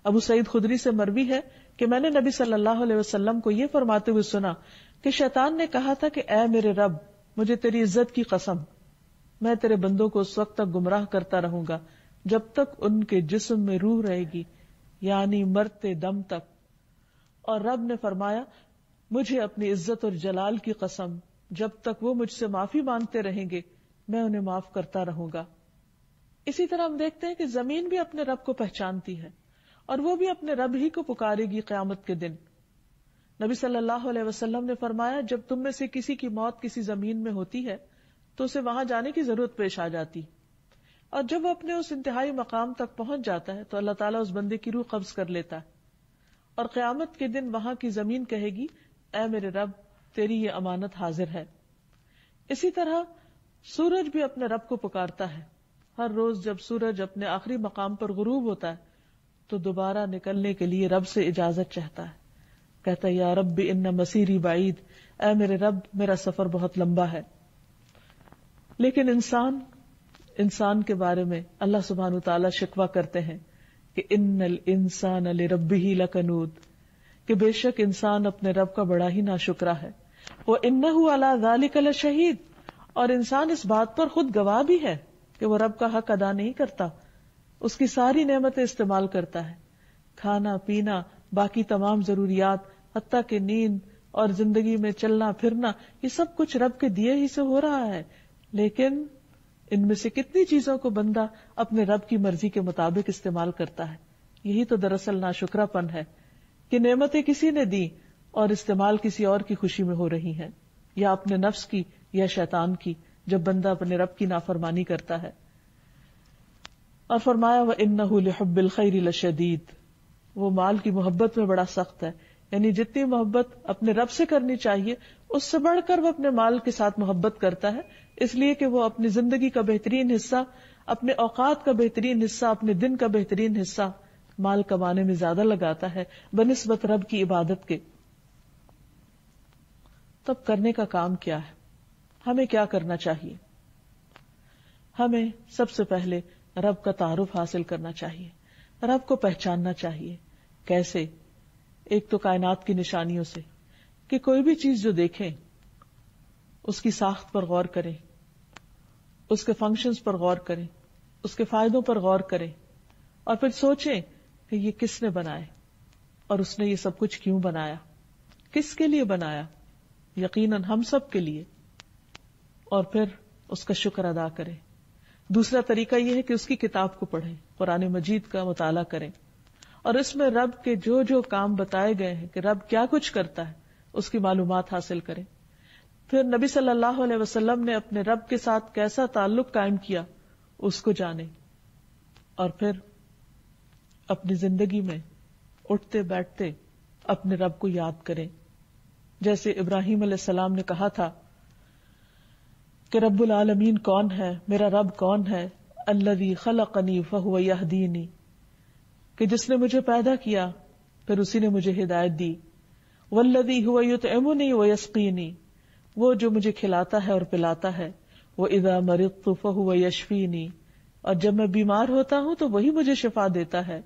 Speaker 2: ابو سعید خدری سے مروی ہے کہ میں نے نبی صلی اللہ علیہ وسلم کو یہ فرماتے ہوئے سنا کہ شیطان نے کہا تھا کہ اے میرے رب, مجھے تیری عزت کی قسم, میں تیرے بندوں کو اس وقت تک گمراہ کرتا رہوں گا جب تک ان کے جسم میں روح رہے گی, یعنی مرتے دم تک. اور رب نے فرمایا, مجھے اپنی عزت اور جلال کی قسم, جب تک وہ مجھ سے معافی مانگتے رہیں گے میں انہیں معاف کرتا رہوں گا. اسی طرح ہم دیکھتے ہیں کہ زمین بھی اپنے رب کو پہچانتی ہے اور وہ بھی اپنے رب ہی کو پکارے گی قیامت کے دن. نبی صلی اللہ علیہ وسلم نے فرمایا, جب تم میں سے کسی کی موت کسی زمین میں ہوتی ہے تو اسے وہاں جانے کی ضرورت پیش آ جاتی, اور جب وہ اپنے اس انتہائی مقام تک پہنچ جاتا ہے تو اللہ تعالیٰ اس بندے کی روح قبض کر لیتا ہے, اور قیامت کے دن وہاں کی زمین کہے گی, اے میرے رب تیری یہ امانت حاضر ہے. اسی طرح سورج بھی اپنے رب کو پکارتا ہے. ہر روز جب سورج اپنے آخری مقام پر غروب ہوتا ہے تو دوبارہ نکلنے کے لیے رب سے اجازت چاہتا ہے, کہتا ہے یا رب ان مسیری بعید, اے میرے رب میرا سفر بہت لمبا ہے. لیکن انسان کے بارے میں اللہ سبحانہ وتعالیٰ شکوہ کرتے ہیں کہ ان الانسان لربہ لکنود, کہ بے شک انسان اپنے رب کا بڑا ہی ناشکرا ہے. وَإِنَّهُ عَلَى ذَلِكَ لَشَهِيدٌ, اور انسان اس بات پر خود گواہ بھی ہے کہ وہ رب کا حق ادا نہیں کرتا, اس کی ساری نعمتیں استعمال کرتا ہے, کھانا پینا, باقی تمام ضروریات, حتیٰ کہ نیند اور زندگی میں چلنا پھرنا, یہ سب کچھ رب کے دیے ہی سے ہو رہا ہے. لیکن ان میں سے کتنی چیزوں کو بندہ اپنے رب کی مرضی کے مطابق استعمال کرتا ہے. یہی تو دراصل ناشکرا پن ہے کہ نعمتیں کسی نے دی اور استعمال کسی اور کی خوشی میں ہو رہی ہیں, یا اپنے نفس کی یا شیطان کی, جب بندہ اپنے رب کی نافرمانی کرتا ہے. اور فرمایا وَإِنَّهُ لِحُبِّ الْخَيْرِ لَشَدِيدٌ, وہ مال کی محبت میں بڑا سخت ہے. یعنی جتنی محبت اپنے رب سے کرنی چاہیے اس سے بڑھ کر وہ اپنے مال کے ساتھ محبت کرتا ہے, اس لیے کہ وہ اپنی زندگی کا بہترین حصہ, اپنے اوقات کا بہترین حصہ, اپنے دن کا بہترین حصہ مال کمانے میں زیادہ لگاتا ہے بنسبت رب کی عبادت کے. تب کرنے کا کام کیا ہے؟ ہمیں کیا کرنا چاہیے؟ ہمیں سب سے پہلے رب کا تعارف حاصل کرنا چاہیے, رب کو پہچاننا چاہیے. کیسے؟ ایک تو کائنات کی نشانیوں سے, کہ کوئی بھی چیز جو دیکھیں اس کی ساخت پر غور کریں, اس کے فنکشنز پر غور کریں, اس کے فائدوں پر غور کریں, اور پھر سوچیں کہ یہ کس نے بنائے اور اس نے یہ سب کچھ کیوں بنایا, کس کے لیے بنایا. یقیناً ہم سب کے لیے. اور پھر اس کا شکر ادا کریں. دوسرا طریقہ یہ ہے کہ اس کی کتاب کو پڑھیں, قرآن مجید کا مطالعہ کریں, اور اس میں رب کے جو جو کام بتائے گئے ہیں کہ رب کیا کچھ کرتا ہے اس کی معلومات حاصل کریں. پھر نبی صلی اللہ علیہ وسلم نے اپنے رب کے ساتھ کیسا تعلق قائم کیا اس کو جانیں, اور پھر اپنی زندگی میں اٹھتے بیٹھتے اپنے رب کو یاد کریں. جیسے ابراہیم علیہ السلام نے کہا تھا کہ رب العالمین کون ہے, میرا رب کون ہے, الذی خلقنی فہو یہدینی, کہ جس نے مجھے پیدا کیا پھر اسی نے مجھے ہدایت دی. والذی هو یطعمنی ویسقینی, وہ جو مجھے کھلاتا ہے اور پلاتا ہے. وَإِذَا مَرِضْتُ فَهُوَ يَشْفِينِي, اور جب میں بیمار ہوتا ہوں تو وہی مجھے شفا دیتا ہے.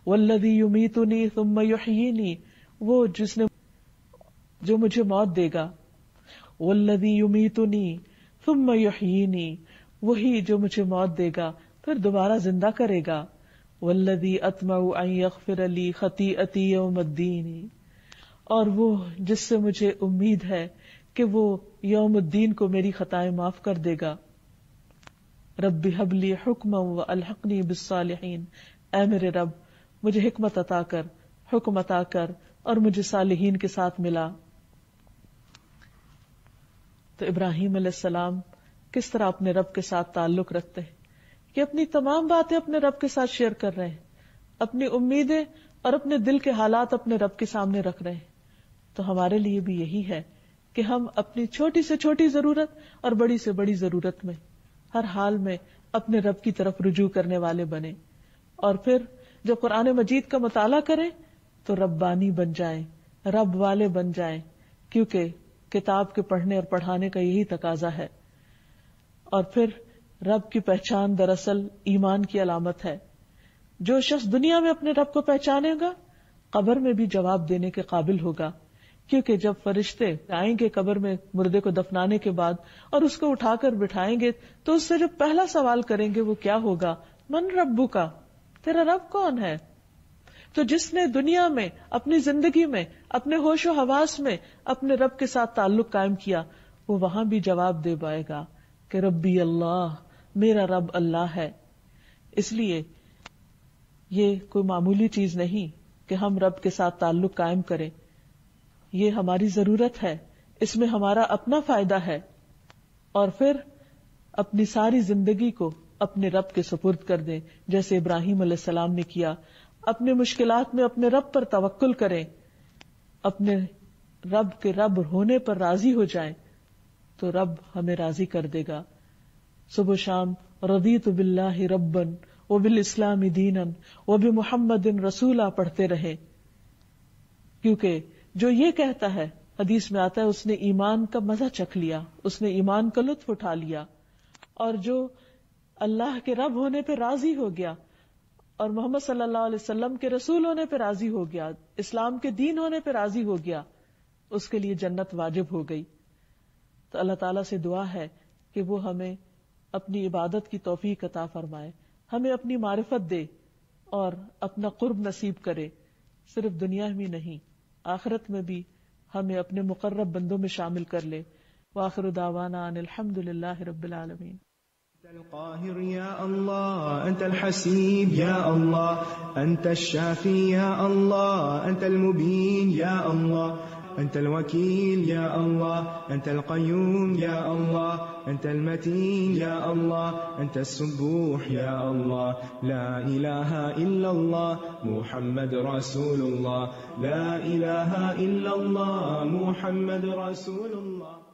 Speaker 2: وَالَّذِي يُمِيتُنِي ثُمَّ يُحْيِينِي, وہ جس نے جو مجھے موت دے گا. وَالَّذِي يُمِيتُنِي ثُمَّ يُحْيِينِي, وہی جو مجھے موت دے گا پھر دوبارہ زندہ کرے گا. وَالَّذِي أَطْمَعُ أَن يَغْفِرَ لِي خَطِيئَتِي يَوْمَ الدِّينِ, اور وہ جس سے مجھے امید ہے کہ وہ یوم الدین کو میری خطائیں معاف کر دے گا. رب ہب لی حکما والحقنی بالصالحین, اے میرے رب مجھے حکمت عطا کر, حکم عطا کر اور مجھے صالحین کے ساتھ ملا. تو ابراہیم علیہ السلام کس طرح اپنے رب کے ساتھ تعلق رکھتے ہیں کہ اپنی تمام باتیں اپنے رب کے ساتھ شیئر کر رہے ہیں, اپنی امیدیں اور اپنے دل کے حالات اپنے رب کے سامنے رکھ رہے ہیں. تو ہمارے لیے بھی یہی ہے کہ ہم اپنی چھوٹی سے چھوٹی ضرورت اور بڑی سے بڑی ضرورت میں ہر حال میں اپنے رب کی طرف رجوع کرنے والے بنے، اور پھر جب قرآن مجید کا مطالعہ کریں تو ربانی بن جائیں، رب والے بن جائیں، کیونکہ کتاب کے پڑھنے اور پڑھانے کا یہی تقاضا ہے۔ اور پھر رب کی پہچان دراصل ایمان کی علامت ہے۔ جو شخص دنیا میں اپنے رب کو پہچانے گا قبر میں بھی جواب دینے کے قابل ہوگا، کیونکہ جب فرشتے آئیں گے قبر میں مردے کو دفنانے کے بعد اور اس کو اٹھا کر بٹھائیں گے تو اس سے جو پہلا سوال کریں گے وہ کیا ہوگا؟ من ربو کا، تیرا رب کون ہے؟ تو جس نے دنیا میں اپنی زندگی میں اپنے ہوش و حواس میں اپنے رب کے ساتھ تعلق قائم کیا وہ وہاں بھی جواب دے پائے گا کہ ربی اللہ، میرا رب اللہ ہے۔ اس لیے یہ کوئی معمولی چیز نہیں کہ ہم رب کے ساتھ تعلق قائم کریں، یہ ہماری ضرورت ہے، اس میں ہمارا اپنا فائدہ ہے، اور پھر اپنی ساری زندگی کو اپنے رب کے سپرد کر دیں جیسے ابراہیم علیہ السلام نے کیا۔ اپنے مشکلات میں اپنے رب پر توکل کریں، اپنے رب کے رب ہونے پر راضی ہو جائیں تو رب ہمیں راضی کر دے گا۔ صبح شام رضیت باللہ ربا وبالاسلام دینا وبمحمد رسولا پڑھتے رہیں، کیونکہ جو یہ کہتا ہے، حدیث میں آتا ہے، اس نے ایمان کا مزہ چکھ لیا، اس نے ایمان کا لطف اٹھا لیا، اور جو اللہ کے رب ہونے پہ راضی ہو گیا اور محمد صلی اللہ علیہ وسلم کے رسول ہونے پہ راضی ہو گیا، اسلام کے دین ہونے پہ راضی ہو گیا، اس کے لیے جنت واجب ہو گئی۔ تو اللہ تعالیٰ سے دعا ہے کہ وہ ہمیں اپنی عبادت کی توفیق عطا فرمائے، ہمیں اپنی معرفت دے اور اپنا قرب نصیب کرے، صرف دنیا میں نہیں آخرت میں بھی ہمیں اپنے مقرب بندوں میں شامل کر لے۔ وآخر دعوانا ان الحمد للہ رب العالمین۔
Speaker 1: أنت القاهر يا الله، أنت الحسيب يا الله، أنت الشافي يا الله، أنت المبين يا الله، أنت الوكيل يا الله، أنت القيوم يا الله، أنت المتين يا الله، أنت السبوح يا الله، لا إله إلا الله محمد رسول الله، لا إله إلا الله محمد رسول الله۔